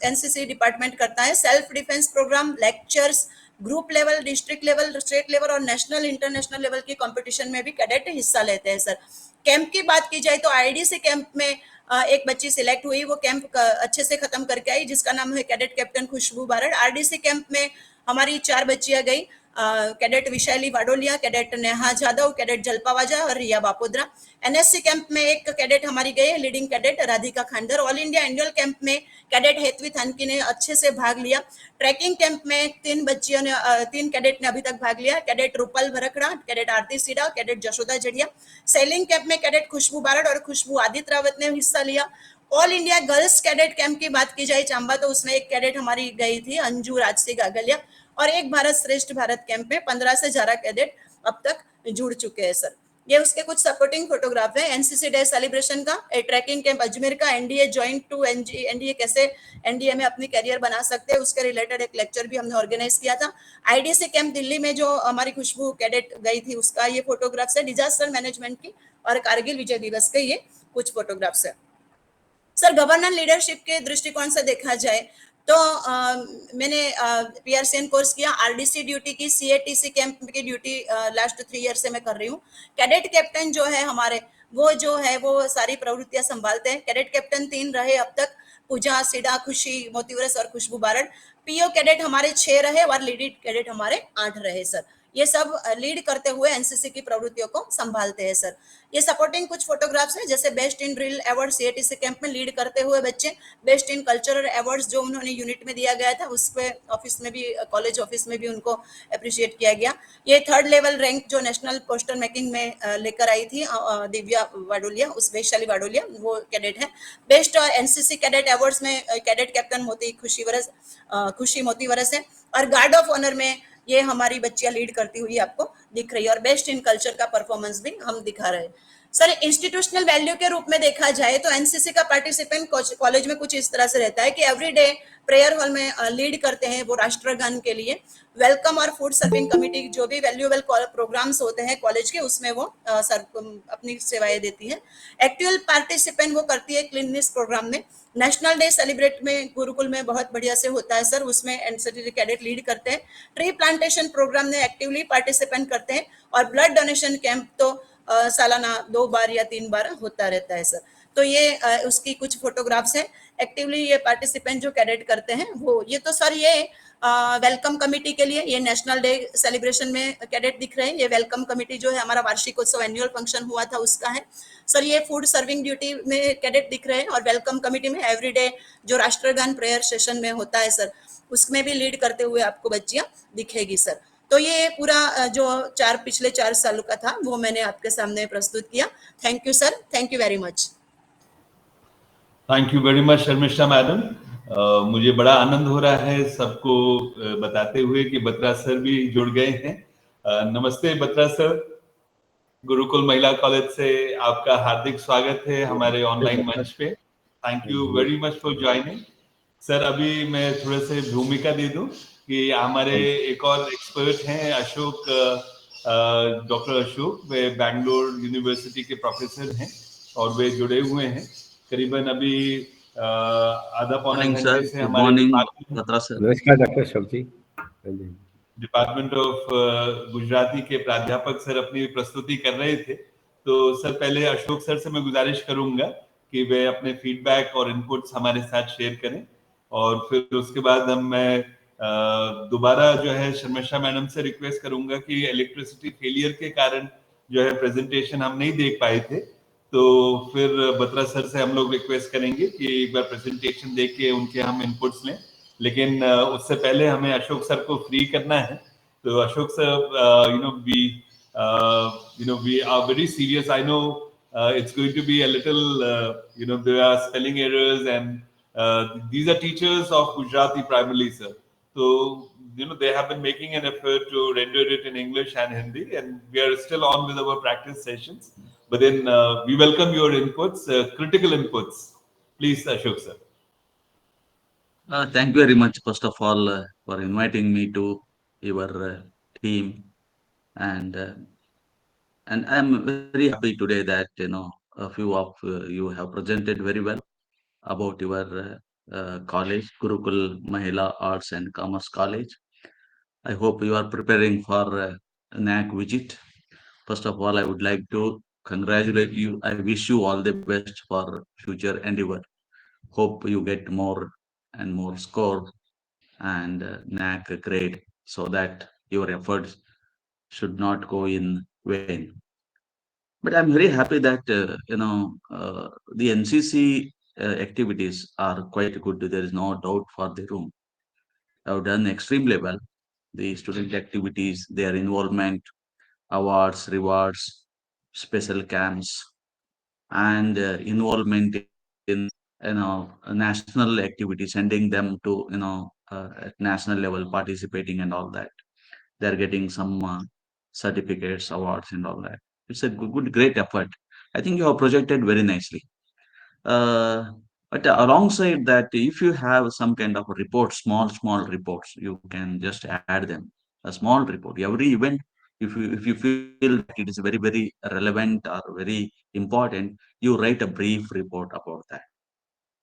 एनसीसी डिपार्टमेंट करता है। Self defence programme, lectures, group level, district level, state level और नेशनल इंटरनेशनल लेवल की कंपटीशन में भी कैडेट हिस्सा लेते हैं सर। कैंप की बात की जाए तो आईडीसी कैंप में एक बच्ची सिलेक्ट हुई, वो कैंप अच्छे से खत्म करके आई, जिसका नाम है कैडेट कैप्टन खुशबू बारड़। आरडीसी कैंप में हमारी 4 बच्चियां गई, cadet Vishali वाडोलिया, cadet Neha Jadhav, cadet जल्पा वाजा और रिया बापोद्रा। एनएससी कैंप में एक कैडेट हमारी गई, leading cadet Radhika Khandar. All India annual camp में कैडेट हेतवी थानकी ने अच्छे से भाग लिया। ट्रैकिंग कैंप में 3 कैडेट ने अभी तक भाग लिया, cadet Rupal Bharkada, cadet Aarti Sida, cadet Jashoda Jadiya. Sailing camp में कैडेट खुशबू बारड़ और खुशबू आदित्य रावत ने हिस्सा लिया। All India girls cadet camp की बात की जाए चांबा तो उसमें एक कैडेट हमारी गई थी अंजू राजसी गागलिया। और एक भारत श्रेष्ठ भारत कैंप में 15 से ज्यादा कैडेट अब तक जुड़ चुके हैं सर। ये उसके कुछ सपोर्टिंग फोटोग्राफ है। एनसीसी डे सेलिब्रेशन का, ट्रैकिंग कैंप अजमेर का, एनडीए ज्वाइंट टू एनडीए कैसे एनडीए में अपनी करियर बना सकते हैं उसके रिलेटेड एक लेक्चर भी हमने ऑर्गेनाइज किया था। आईडीसी कैंप दिल्ली में जो हमारी खुशबू कैडेट गई थी उसका ये फोटोग्राफ्स है। डिजास्टर मैनेजमेंट की और कारगिल विजय दिवस के ये कुछ फोटोग्राफ्स है सर। गवर्नेंस लीडरशिप के दृष्टिकोण से देखा जाए तो मैंने PRCN कोर्स किया, RDC ड्यूटी की, CATC कैंप की ड्यूटी लास्ट 3 ईयर से मैं कर रही हूँ। कैडेट कैप्टन जो है हमारे, वो जो है वो सारी प्रवृत्तियां संभालते हैं। कैडेट कैप्टन 3 रहे अब तक, पूजा, सीडा, खुशी, मोतीव्रस और खुशबू बारड़। PO कैडेट हमारे 6 रहे और लीड कैडेट हमारे 8 रहे सर। ये सब लीड करते हुए एनसीसी की प्रवृत्तियों को संभालते हैं सर। ये सपोर्टिंग कुछ फोटोग्राफ्स हैं, जैसे best in drill award CATC camp में लीड करते हुए बच्चे, बेस्ट इन कल्चरल अवार्ड्स जो उन्होंने यूनिट में दिया गया था, उस पे ऑफिस में भी, कॉलेज ऑफिस में भी उनको अप्रिशिएट किया गया। ये 3rd लेवल रैंक जो नेशनल पोस्टर मेकिंग में लेकर आई थी दिव्या वाडोलिया, उस वैशाली वाडोलिया, वो कैडेट है। बेस्ट एनसीसी कैडेट अवार्ड्स में कैडेट कैप्टन खुशी मोतीवरस है। और गार्ड ऑफ ऑनर में ये हमारी बच्चियां लीड करती हुई आपको दिख रही है। और बेस्ट इन कल्चर का परफॉर्मेंस भी हम दिखा रहे हैं सर। इंस्टीट्यूशनल वैल्यू के रूप में देखा जाए तो एनसीसी का पार्टिसिपेंट कॉलेज में कुछ इस तरह से रहता है कि एवरीडे प्रेयर हॉल में लीड करते हैं वो राष्ट्रगान के लिए। वेलकम और फूड सर्विंग कमेटी जो भी वैल्यूएबल प्रोग्राम्स होते हैं कॉलेज के, उसमें वो अपनी सेवाएं देती है। एक्टिव पार्टिसिपेंट वो करती है क्लीननेस प्रोग्राम में। नेशनल डे सेलिब्रेट में गुरुकुल में बहुत बढ़िया से होता है सर, उसमें एनसीसी कैडेट लीड करते हैं। ट्री प्लांटेशन प्रोग्राम में एक्टिवली पार्टिसिपेंट करते हैं। और ब्लड डोनेशन कैंप तो सालाना 2 बार या 3 बार होता रहता है सर। तो ये उसकी कुछ फोटोग्राफ्स हैं। एक्टिवली ये पार्टिसिपेंट जो कैडेट करते हैं वो, ये तो सर ये वेलकम कमेटी के लिए, ये नेशनल डे सेलिब्रेशन में कैडेट दिख रहे हैं। ये वेलकम कमेटी जो है हमारा वार्षिकोत्सव एनुअल फंक्शन हुआ था उसका है सर। ये फूड सर्विंग ड्यूटी में कैडेट दिख रहे हैं। और वेलकम कमेटी में एवरीडे जो राष्ट्रगान प्रेयर सेशन में होता है सर, उसमें भी लीड करते हुए आपको बच्चियां दिखेगी सर। तो ये पूरा जो पिछले 4 सालों का था वो मैंने आपके सामने प्रस्तुत किया। Thank you sir, thank you very much. Thank you very much Sharmishtha madam. मुझे बड़ा आनंद हो रहा है सबको बताते हुए कि बत्रा सर भी जुड़ गए हैं। नमस्ते बत्रा सर, गुरुकुल महिला कॉलेज से आपका हार्दिक स्वागत है हमारे ऑनलाइन मंच पे। Thank you very much for joining sir. अभी मैं थोड़े से भूमिका दे दूं कि हमारे एक और एक्सपर्ट हैं अशोक, डॉक्टर अशोक, वे बैंगलोर यूनिवर्सिटी के प्रोफेसर हैं और वे जुड़े हुए हैं करीबन अभी आधा पौना घंटे से हमारे नमस्कार doctor Ashok ji. Department of Gujarati के प्राध्यापक सर अपनी प्रस्तुति कर रहे थे। तो सर पहले अशोक सर से मैं गुजारिश करूंगा कि वे अपने फीडबैक और इनपुट्स हमारे साथ शेयर करें और फिर उसके बाद मैं दोबारा जो है शर्मिष्ठा मैडम से रिक्वेस्ट करूंगा कि इलेक्ट्रिसिटी फेलियर के कारण जो है प्रेजेंटेशन हम नहीं देख पाए थे, तो फिर बत्रा सर से हम लोग रिक्वेस्ट करेंगे कि एक बार प्रेजेंटेशन देख के उनके हम इनपुट्स लें। लेकिन उससे पहले हमें अशोक सर को फ्री करना है। तो Ashok sir, we are very serious. I know it's going to be a little, there are spelling errors and these are teachers of Gujarati primarily, sir. So, they have been making an effort to render it in English and Hindi, and we are still on with our practice sessions. But then we welcome your inputs, critical inputs. Please, Ashok sir. Thank you very much, first of all, for inviting me to your team, and I'm very happy today that a few of you have presented very well about your college, Gurukul Mahila Arts and Commerce College. I hope you are preparing for NAC visit. First of all, I would like to congratulate you. I wish you all the best for future endeavor. Hope you get more and more score and NAC grade so that your efforts should not go in vain. But I'm very happy that the NCC activities are quite good. There is no doubt for the room. Have done extremely well. The student activities, their involvement, awards, rewards, special camps, and involvement in national activities, sending them to at national level participating and all that. They're getting some certificates, awards, and all that. It's a good, great effort. I think you have projected very nicely. Uh, but alongside that, if you have some kind of a report, small reports, you can just add them. A small report. Every event, if you feel that it is very relevant or very important, you write a brief report about that.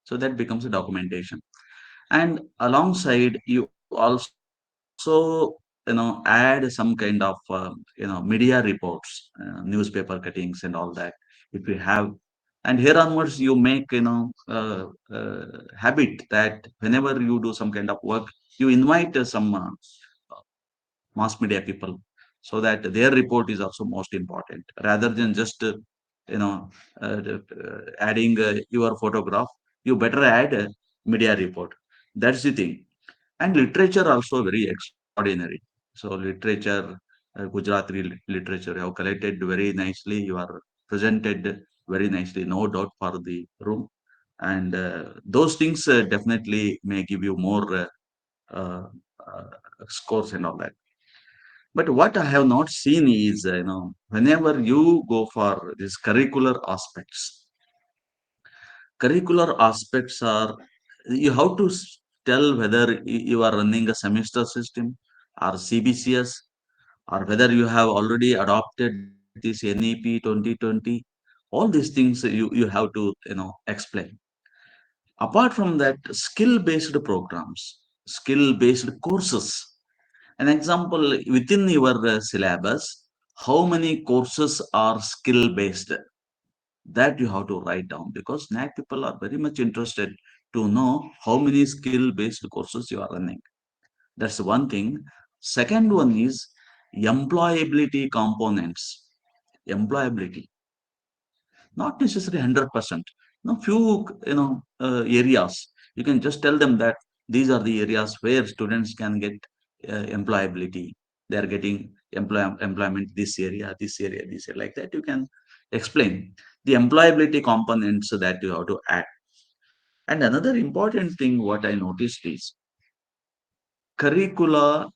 So that becomes a documentation. And alongside, you also add some kind of media reports, newspaper cuttings and all that, if you have. And here onwards you make habit that whenever you do some kind of work, you invite some mass media people, so that their report is also most important, rather than just adding your photograph. You better add a media report. That's the thing. And literature also very extraordinary. So literature, Gujarati literature, you have collected very nicely. You are presented very nicely, no doubt, for the room. And those things definitely may give you more uh, uh, scores and all that. But what I have not seen is, whenever you go for these curricular aspects are, you have to tell whether you are running a semester system or CBCS, or whether you have already adopted this NEP 2020. All these things you have to explain. Apart from that, skill based programs, skill based courses. An example, within your syllabus, how many courses are skill based? That you have to write down, because NAC people are very much interested to know how many skill based courses you are running. That's one thing. Second one is employability components. Employability, not necessarily 100%. No, few areas. You can just tell them that these are the areas where students can get employability. They are getting employment, this area, like that. You can explain the employability components that you have to add. And another important thing what I noticed is curricula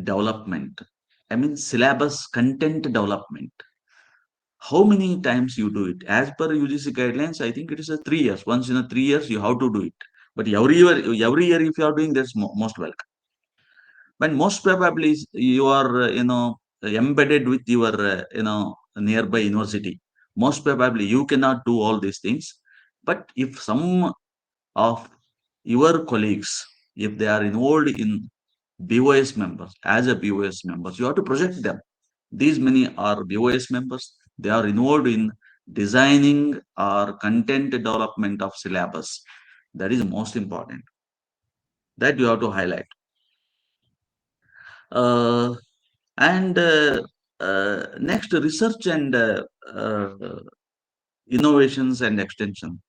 development. I mean, syllabus content development. How many times you do it? As per UGC guidelines, I think it is a 3 years. Once in a 3 years, you have to do it. But every year, if you are doing, that's most welcome. But most probably you are, embedded with your, nearby university. Most probably you cannot do all these things. But if some of your colleagues, if they are involved in BOS members, as a BOS members, you have to project them. These many are BOS members. They are involved in designing or content development of syllabus. That is most important. That you have to highlight. Uh, and next, research and innovations and extension.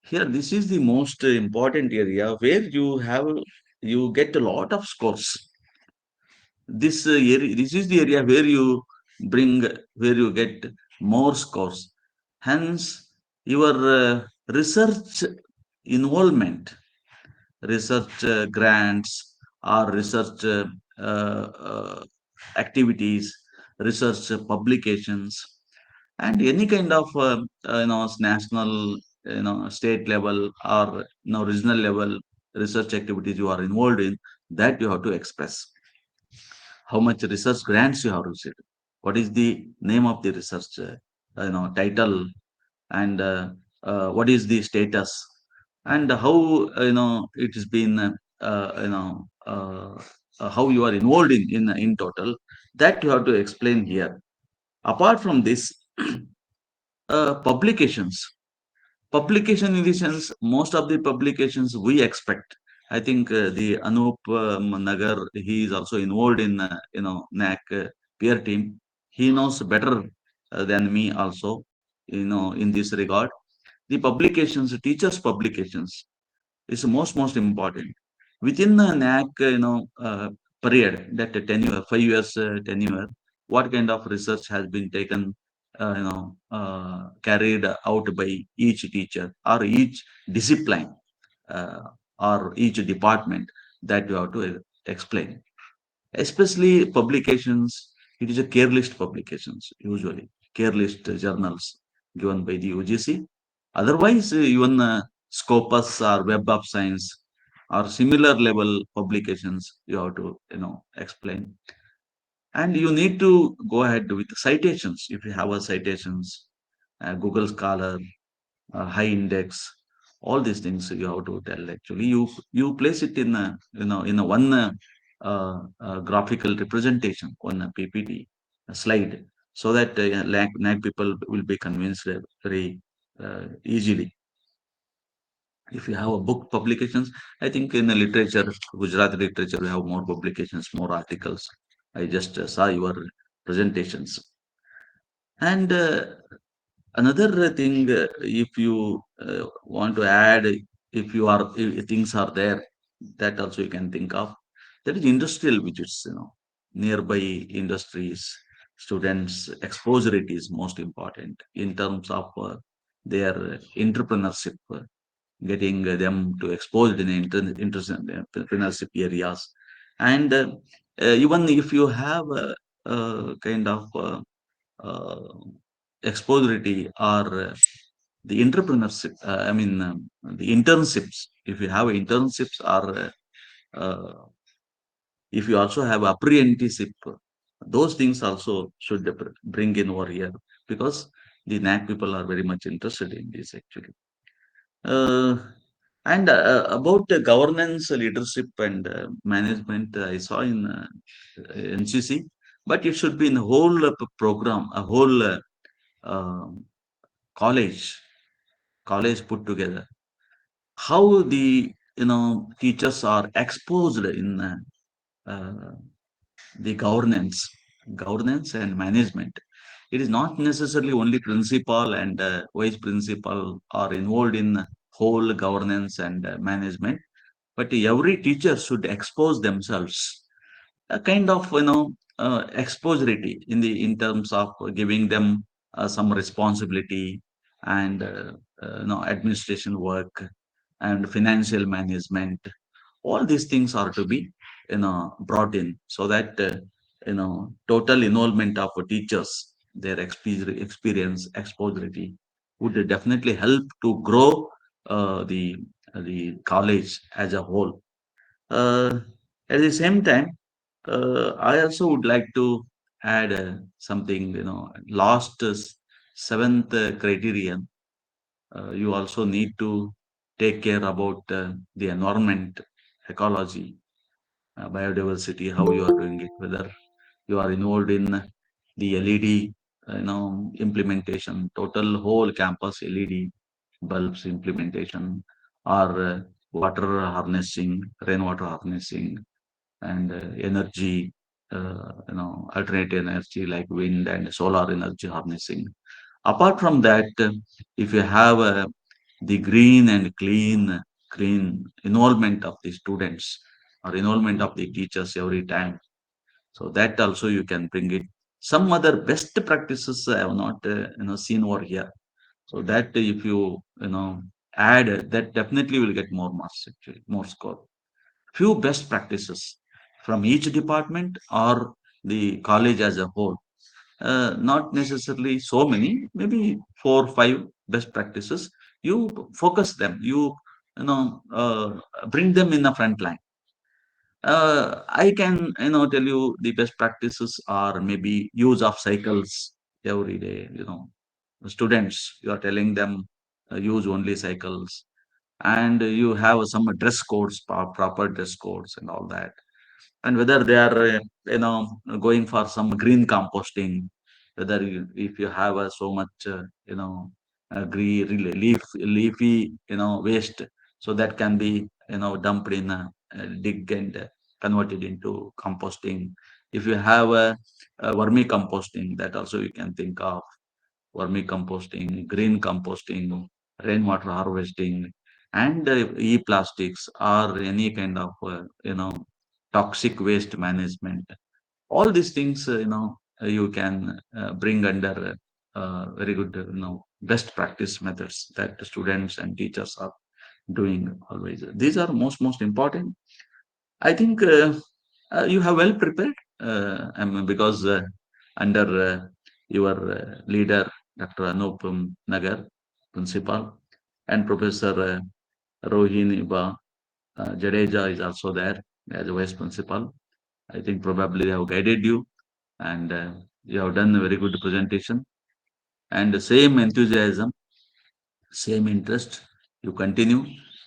Here, this is the most important area where you get a lot of scores. This is the area where you bring, where you get more scores. Hence, your research involvement, research grants, or research activities, research publications, and any kind of national, state level, or regional level research activities you are involved in, that you have to express. How much research grants you have received, what is the name of the research title, and what is the status, and how it has been how you are involved in total, that you have to explain here. Apart from this, publications. Publication in the sense, most of the publications we expect. I think the Anup Nagar, he is also involved in NAC peer team. He knows better than me also, in this regard. The publications, teachers' publications, is most important. Within the NAC, period, that tenure, 5 years tenure, what kind of research has been taken, carried out by each teacher or each discipline, uh, or each department, that you have to explain. Especially publications, it is a care list publications, usually care list journals given by the UGC. Otherwise, even Scopus or Web of Science or similar level publications, you have to explain. And you need to go ahead with citations. If you have a citations, Google Scholar, High Index, All these things you have to tell. Actually, you place it in a, in a one graphical representation on a PPT slide, so that NAC people will be convinced very easily. If you have a book publications, I think in the literature, Gujarati literature, we have more publications, more articles. I just saw your presentations. And another thing, if you want to add, if things are there, that also you can think of. That is industrial visits, nearby industries, students' exposure, it is most important in terms of their entrepreneurship, getting them to exposed in entrepreneurship areas. And even if you have a kind of uh, expository or the entrepreneurship, the internships, if you have internships or if you also have apprenticeship, those things also should bring in over here, because the NAC people are very much interested in this actually. Uh, and about governance, leadership, and management, I saw in NCC, but it should be in the whole program, a whole um college, put together. How the teachers are exposed in uh, the governance and management. It is not necessarily only principal and vice principal are involved in whole governance and management, but every teacher should expose themselves, a kind of exposurity in terms of giving them some responsibility and administration work and financial management. All these things are to be brought in, so that total involvement of teachers, their experience, exposurity would definitely help to grow the college as a whole. uh, at the same time, I also would like to add something, last seventh criterion. You also need to take care about the environment, ecology, biodiversity, how you are doing it, whether you are involved in the LED, implementation, total whole campus LED bulbs implementation, or water harnessing, rainwater harnessing, and energy, alternate energy like wind and solar energy harnessing. Apart from that, if you have the green and clean involvement of the students or involvement of the teachers every time, so that also you can bring it. Some other best practices I have not seen over here. So that if you add, that definitely will get more marks actually, more score. Few best practices from each department or the college as a whole. Not necessarily so many, maybe 4 5 best practices. You focus them. Bring them in the front line. I can tell you the best practices are maybe use of cycles every day. Students, you are telling them use only cycles, and you have some dress codes, proper dress codes, and all that. And whether they are going for some green composting, whether if you have so much green leafy waste, so that can be dumped in dig and converted into composting. If you have a vermicomposting, that also you can think of vermicomposting, green composting, rainwater harvesting, and e-plastics or any kind of toxic waste management. All these things, you can bring under very good, best practice methods that the students and teachers are doing always. These are most important. I think you have well prepared, because under your leader, Dr. Anupam Nagar, principal, and Professor Rohini Jadeja is also there as a vice principal. I think probably they have guided you, and you have done a very good presentation. And the same enthusiasm, same interest You continue,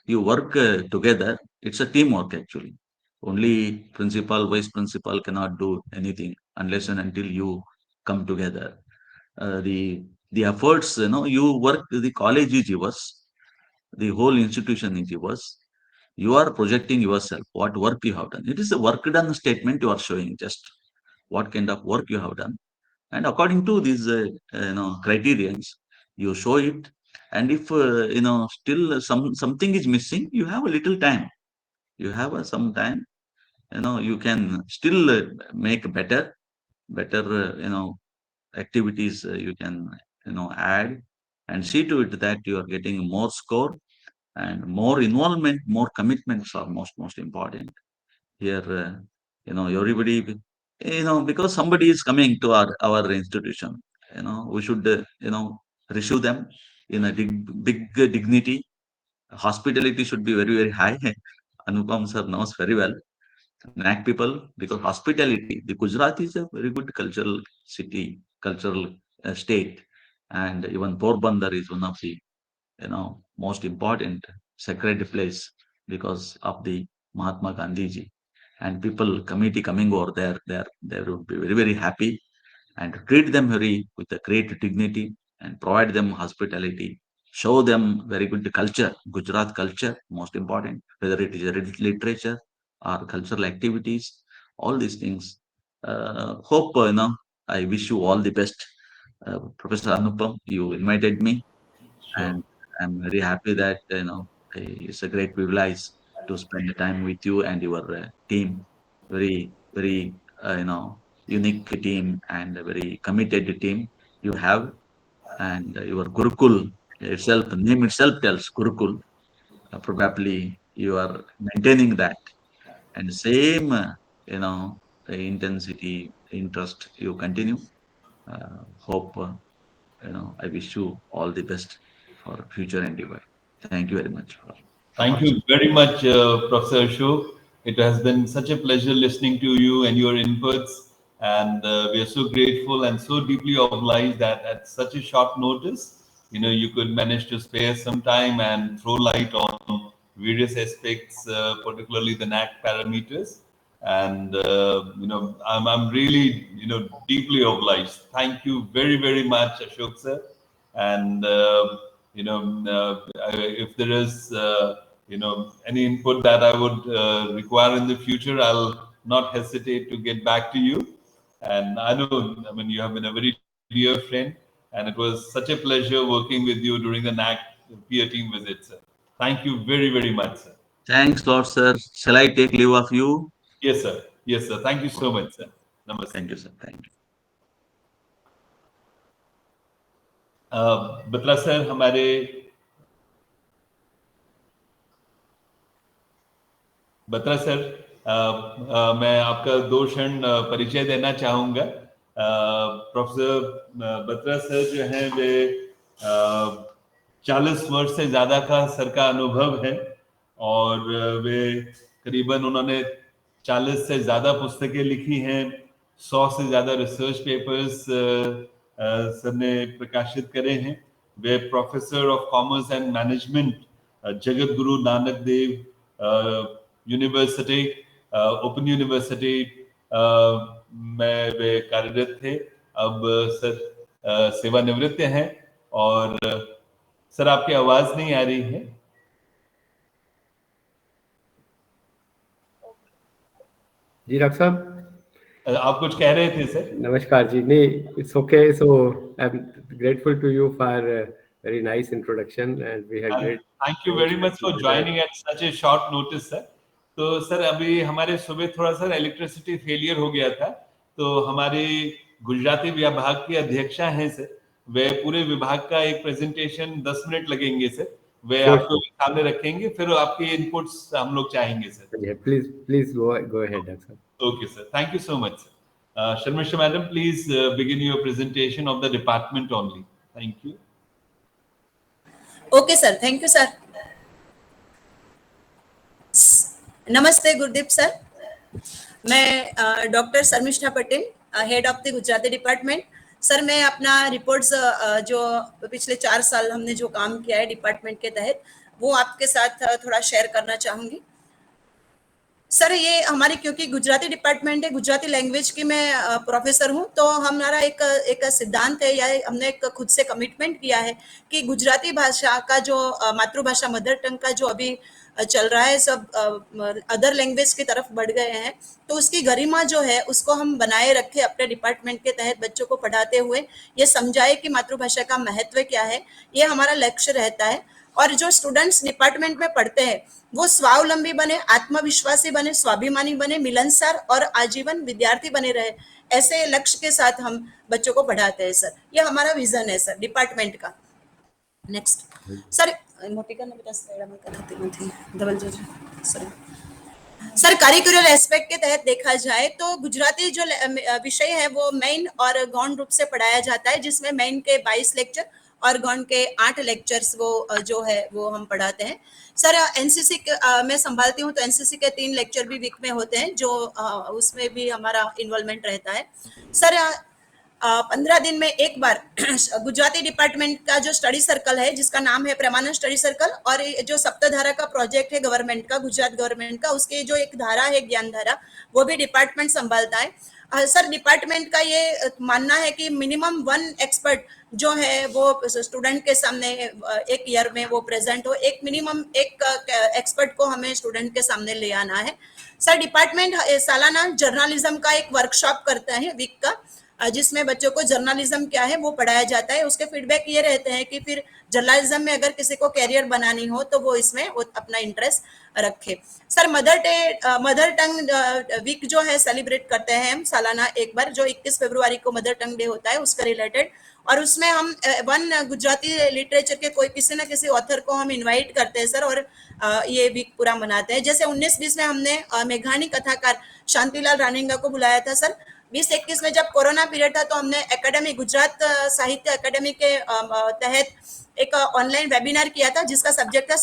you work together. It's a teamwork actually. Only principal, vice principal cannot do anything unless and until you come together. The efforts, you work. The college is yours. The whole institution is yours. You are projecting yourself. What work you have done. It is a work done statement you are showing. Just what kind of work you have done, and according to these criterions, you show it. And if still something is missing, you have a little time. You have some time. You can still make better activities. You can add and see to it that you are getting more score, and more involvement, more commitments are most important here. Everybody, because somebody is coming to our institution, we should receive them in a big dignity. Hospitality should be very, very high. Anupam sir knows very well Naac people, because hospitality, the Gujarat is a very good cultural city, cultural state. And even Porbandar is one of the most important sacred place because of the Mahatma Gandhi ji. And people, committee coming over there, they would be very, very happy, and treat them very with a great dignity, and provide them hospitality, show them very good culture, Gujarat culture, most important, whether it is literature or cultural activities, all these things. Hope, I wish you all the best. Professor Anupam, you invited me, Sure. and I'm very happy that it's a great privilege to spend the time with you and your team. Very, very unique team, and a very committed team you have. And your Gurukul itself, name itself tells Gurukul. Probably you are maintaining that, and same intensity, interest you continue. Hope. I wish you all the best for future endeavor. Thank you very much for Thank you opportunity. very much, Professor Ashok. It has been such a pleasure listening to you and your inputs, and we are so grateful and so deeply obliged that at such a short notice, you could manage to spare some time and throw light on various aspects, particularly the Naac parameters. And I'm really deeply obliged. Thank you very, very much, Ashok sir. And if there is any input that I would require in the future, I'll not hesitate to get back to you. And I know, I mean, you have been a very dear friend, and it was such a pleasure working with you during the NAC peer team visit, sir. Thank you very, very much, sir. Thanks, Lord, sir. Shall I take leave of you? Yes, sir. Yes, sir. Thank you so much, sir. Namaste. Thank you, sir. Thank you. Batra sir, हमारे Batra sir, मैं आपका 2 क्षण परिचय देना चाहूँगा। Professor Batra sir जो हैं वे 40 वर्ष से ज़्यादा का सर का अनुभव है, और वे करीबन उन्होंने 40 से ज़्यादा पुस्तकें लिखी हैं, 100 से ज़्यादा रिसर्च पेपर्स सर ने प्रकाशित करे हैं। वे professor of commerce and management Jagat Guru Nanak Dev university, open university में वे कार्यरत थे। अब सर सेवानिवृत्त हैं। और सर, आपकी आवाज नहीं आ रही है। जी डॉक्टर साहब, आप कुछ कह रहे थे सर? नमस्कार जी। नहीं, it's okay. So I am grateful to you for very nice introduction, and we had great. Thank you very much for joining at such a short notice, sir. तो सर, अभी हमारे सुबह थोड़ा सा इलेक्ट्रिसिटी फेलियर हो गया था, तो हमारी गुजराती विभाग की अध्यक्षा हैं सर, वे पूरे विभाग का एक प्रेजेंटेशन 10 मिनट लगेंगे सर, वे आपको सामने रखेंगे, फिर आपके इनपुट्स हम लोग चाहेंगे sir. Please go ahead, Dr. Okay, sir. Thank you so much, sir. Sharmisha madam, please begin your presentation of the department only. Thank you. Okay sir, thank you sir. नमस्ते Gurdeep sir, मैं doctor Sharmishtha Patel, head of the Gujarati department. Sir, मैं अपना reports जो पिछले 4 साल हमने जो काम किया है डिपार्टमेंट के तहत, वो आपके साथ थोड़ा शेयर करना चाहूंगी। सर ये हमारी क्योंकि गुजराती डिपार्टमेंट है, गुजराती लैंग्वेज की मैं प्रोफेसर हूँ, तो हमारा एक सिद्धांत है या हमने एक खुद से कमिटमेंट किया है कि गुजराती भाषा का जो मातृभाषा मदर टंग का जो अभी चल रहा है, सब अदर लैंग्वेज की तरफ बढ़ गए हैं, तो उसकी गरिमा जो है उसको हम बनाए रखें अपने डिपार्टमेंट के तहत, बच्चों को पढ़ाते हुए ये समझाए कि मातृभाषा का महत्व क्या है, ये हमारा लक्ष्य रहता है। और जो स्टूडेंट्स डिपार्टमेंट में पढ़ते हैं वो स्वावलंबी बने, आत्मविश्वासी बने, स्वाभिमानी बने, मिलनसार और आजीवन विद्यार्थी बने रहे, ऐसे लक्ष्य के साथ हम बच्चों को पढ़ाते हैं सर। ये हमारा विजन है सर डिपार्टमेंट का। Next sir, sir curricular aspect के तहत देखा जाए तो गुजराती जो विषय है वो मेन और गौण रूप से पढ़ाया जाता है, जिसमें मेन के 22 लेक्चर और गौण के 8 लेक्चर्स वो जो है वो हम पढ़ाते हैं सर। एनसीसी मैं संभालती हूँ, तो एनसीसी के 3 लेक्चर भी वीक में होते हैं, जो उसमें भी हमारा इन्वॉल्वमेंट रहता है सर। 15 दिन में एक बार गुजराती डिपार्टमेंट का जो स्टडी सर्कल है, जिसका नाम है प्रेमानंद स्टडी सर्कल, और जो सप्तधारा का प्रोजेक्ट है गवर्नमेंट का, गुजरात गवर्नमेंट का, उसके जो एक धारा है ज्ञान धारा, वो भी डिपार्टमेंट संभालता है सर। डिपार्टमेंट का ये मानना है कि मिनिमम 1 एक्सपर्ट जो है वो स्टूडेंट के सामने एक ईयर में वो प्रेजेंट हो, एक मिनिमम एक एक्सपर्ट को हमें स्टूडेंट के सामने ले आना है सर। डिपार्टमेंट सालाना जर्नलिज्म का एक वर्कशॉप करता है वीक का, जिसमें बच्चों को जर्नलिज्म क्या है वो पढ़ाया जाता है। उसके फीडबैक ये रहते हैं कि फिर जर्नलिज्म में अगर किसी को कैरियर बनानी हो तो वो इसमें वो अपना इंटरेस्ट रखे सर। मदर टंग वीक जो है सेलिब्रेट करते हैं हम सालाना एक बार, जो 21 फरवरी को मदर टंग डे होता है उसका रिलेटेड, और उसमें हम 1 गुजराती लिटरेचर के कोई किसी ना किसी ऑथर को हम इनवाइट करते हैं सर, और ये वीक पूरा मनाते हैं। जैसे 19-20 में हमने मेघानी कथाकार शांतिलाल रानिंगा को बुलाया था सर। 20-21 में जब कोरोना पीरियड था तो हमने एकेडमी गुजरात साहित्य एकेडमी के तहत एक ऑनलाइन वेबिनार किया था, जिसका सब्जेक्ट था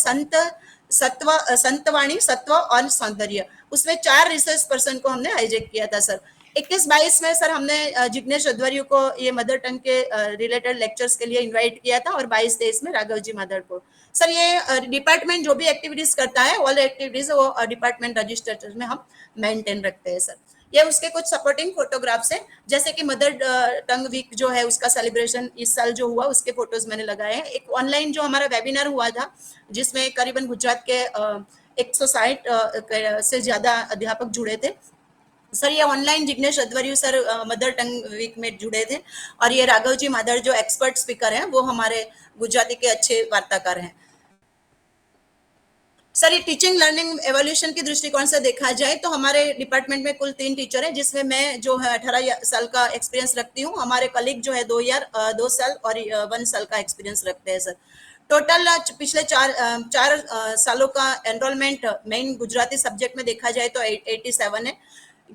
संतवाणी, सत्व और सौंदर्य। उसमें 4 रिसर्च पर्सन को हमने हाईजेक किया था सर। 21-22 में सर हमने जिग्नेश अध्वर्यु को ये मदर टंग के रिलेटेड लेक्चर्स के लिए इनवाइट किया था, और 22-23 में राघव जी माधर को सर। ये डिपार्टमेंट जो भी एक्टिविटीज करता है, ऑल एक्टिविटीज वो डिपार्टमेंट रजिस्टर में हम मेंटेन रखते हैं सर। ये उसके कुछ सपोर्टिंग फोटोग्राफ्स हैं, जैसे कि मदर टंग वीक जो है उसका सेलिब्रेशन इस साल जो हुआ उसके फोटोज मैंने लगाए हैं। एक ऑनलाइन जो हमारा वेबिनार हुआ था, जिसमें करीबन गुजरात के 160 से ज्यादा अध्यापक जुड़े थे सर। ये online Jignesh Adhvaryu sir mother tongue week में जुड़े थे, और ये राघव जी माधर जो एक्सपर्ट स्पीकर हैं वो हमारे गुजराती के अच्छे वार्ताकार हैं सर। ये टीचिंग लर्निंग एवोल्यूशन की दृष्टिकोण से देखा जाए तो हमारे डिपार्टमेंट में कुल 3 टीचर हैं, जिसमें मैं जो है 18 साल का एक्सपीरियंस रखती हूँ। हमारे कलीग जो है 2 साल और 1 साल का एक्सपीरियंस रखते हैं सर। टोटल पिछले 4 सालों का एनरोलमेंट मेन गुजराती सब्जेक्ट में देखा जाए तो 87 है,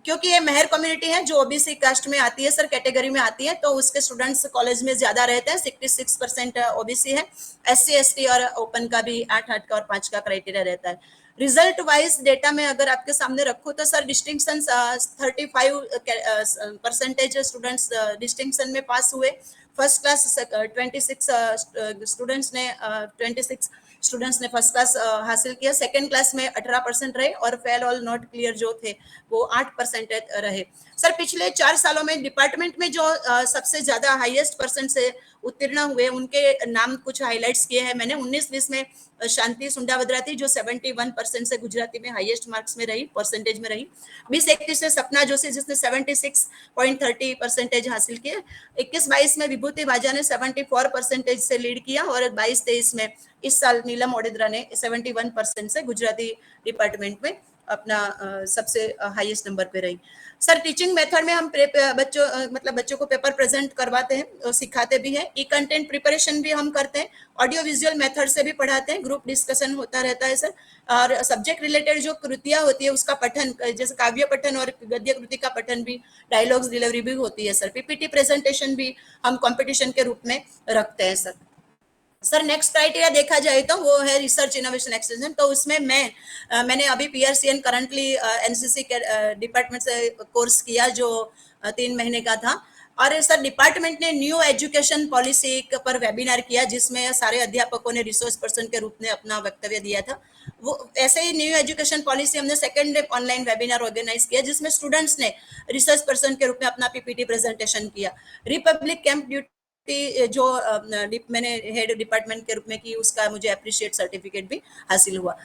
क्योंकि ये मेहर कम्युनिटी है जो ओबीसी कास्ट में आती है सर, कैटेगरी में आती है, तो उसके स्टूडेंट्स कॉलेज में ज्यादा रहते हैं। 66% ओबीसी है, एससी एसटी और ओपन का भी 8 का और 5 का क्राइटेरिया रहता है। रिजल्ट वाइज डेटा में अगर आपके सामने रखो तो सर डिस्टिंक्शन 35% स्टूडेंट्स डिस्टिंक्शन में पास हुए। फर्स्ट क्लास 26 स्टूडेंट्स ने फर्स्ट क्लास हासिल किया। सेकंड क्लास में 18% रहे, और फेल ऑल नॉट क्लियर जो थे वो 8% रहे सर। पिछले 4 सालों में डिपार्टमेंट में जो सबसे ज्यादा हाईएस्ट परसेंट से उत्तीर्ण हुए उनके नाम कुछ हाईलाइट्स किए हैं मैंने। 19-20 में शांति सुंडावद्रा थी जो 71% से गुजराती में हाईएस्ट मार्क्स में रही, परसेंटेज में रही। 20-21 में सपना जोशी जिसने 76.30% हासिल किए। 21-22 में विभूति वाजा ने 74% से लीड किया, और 22-23 में इस साल नीलम ओडेद्रा ने 71% से गुजराती डिपार्टमेंट में अपना सबसे हाईएस्ट नंबर पे रही सर। टीचिंग मेथड में हम बच्चों को पेपर प्रेजेंट करवाते हैं और सिखाते भी हैं। ई कंटेंट प्रिपरेशन भी हम करते हैं, ऑडियो विजुअल मेथड से भी पढ़ाते हैं, ग्रुप डिस्कशन होता रहता है सर। और सब्जेक्ट रिलेटेड जो कृतियां होती है उसका पठन, जैसे काव्य पठन और गद्य कृति का पठन भी, डायलॉग्स डिलीवरी भी होती है सर। पीपीटी प्रेजेंटेशन भी हम कॉम्पिटिशन के रूप में रखते हैं सर। नेक्स्ट क्राइटेरिया देखा जाए तो वो है रिसर्च इनोवेशन एक्सटेंशन। तो उसमें मैंने अभी पीआरसीएन करंटली एनसीसी के डिपार्टमेंट से कोर्स किया जो 3 महीने का था, और सर डिपार्टमेंट ने न्यू एजुकेशन पॉलिसी पर वेबिनार किया, जिसमें सारे अध्यापकों ने रिसोर्स पर्सन के रूप में अपना वक्तव्य दिया था। वो ऐसे ही न्यू एजुकेशन पॉलिसी हमने second day online webinar organize किया, जिसमें स्टूडेंट्स ने रिसर्च पर्सन के रूप में अपना पीपीटी प्रेजेंटेशन किया। रिपब्लिक कैंप ड्यूटी जो मैंने हेड डिपार्टमेंट के रूप में की, उसका मुझे अप्रिशिएट सर्टिफिकेट भी हासिल हुआ।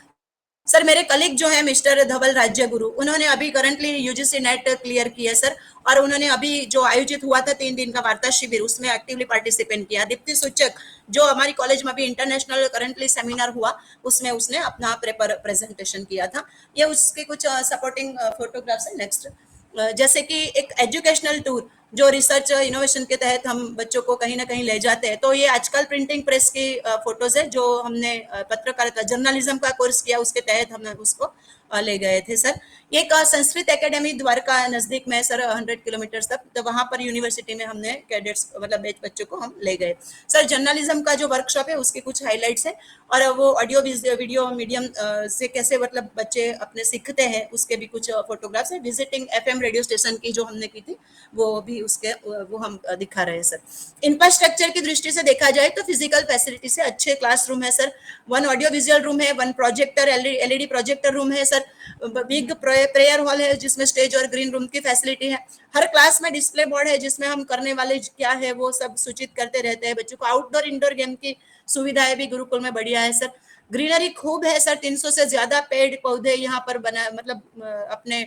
सर मेरे कलीग जो है मिस्टर धवल राज्य गुरु, उन्होंने अभी करंटली यूजीसी नेट क्लियर किया सर, और उन्होंने अभी जो आयोजित हुआ था 3 दिन का वार्ता शिविर, उसमें एक्टिवली पार्टिसिपेट किया। दीप्ति सूचक जो हमारी कॉलेज में अभी इंटरनेशनल करंटली सेमिनार हुआ, उसमें उसने अपना प्रेजेंटेशन किया था। ये उसके कुछ सपोर्टिंग फोटोग्राफ्स है। नेक्स्ट, जैसे कि एक एजुकेशनल टूर जो रिसर्च इनोवेशन के तहत हम बच्चों को कहीं ना कहीं ले जाते हैं, तो ये आजकल प्रिंटिंग प्रेस की फोटोज है जो हमने पत्रकारिता जर्नलिज्म का कोर्स किया, उसके तहत हमने उसको ले गए थे सर। एक संस्कृत एकेडमी द्वारका नजदीक में सर 100 किलोमीटर तक, तो वहां पर यूनिवर्सिटी में हमने कैडेट्स मतलब बैच बच्चों को हम ले गए सर। जर्नलिज्म का जो वर्कशॉप है उसकी कुछ हाइलाइट्स है, और वो ऑडियो वीडियो मीडियम से कैसे मतलब बच्चे अपने सीखते हैं, उसके भी कुछ फोटोग्राफ्स है। विजिटिंग एफएम रेडियो स्टेशन की जो हमने की थी वो भी उसके वो हम दिखा रहे हैं सर। इंफ्रास्ट्रक्चर की दृष्टि से देखा जाए तो फिजिकल फैसिलिटी से अच्छे क्लासरूम है सर, 1 ऑडियो विजुअल रूम है, 1 प्रोजेक्टर एलईडी प्रोजेक्टर रूम है सर, बिग प्रेयर हॉल है जिसमें स्टेज और ग्रीन रूम की फैसिलिटी है। हर क्लास में डिस्प्ले बोर्ड है जिसमें हम करने वाले क्या है वो सब सूचित करते रहते हैं बच्चों को। आउटडोर इंडोर गेम की सुविधाएं भी गुरुकुल में बढ़िया है सर। ग्रीनरी खूब है सर, 300 से ज्यादा पेड़ पौधे यहाँ पर बना मतलब अपने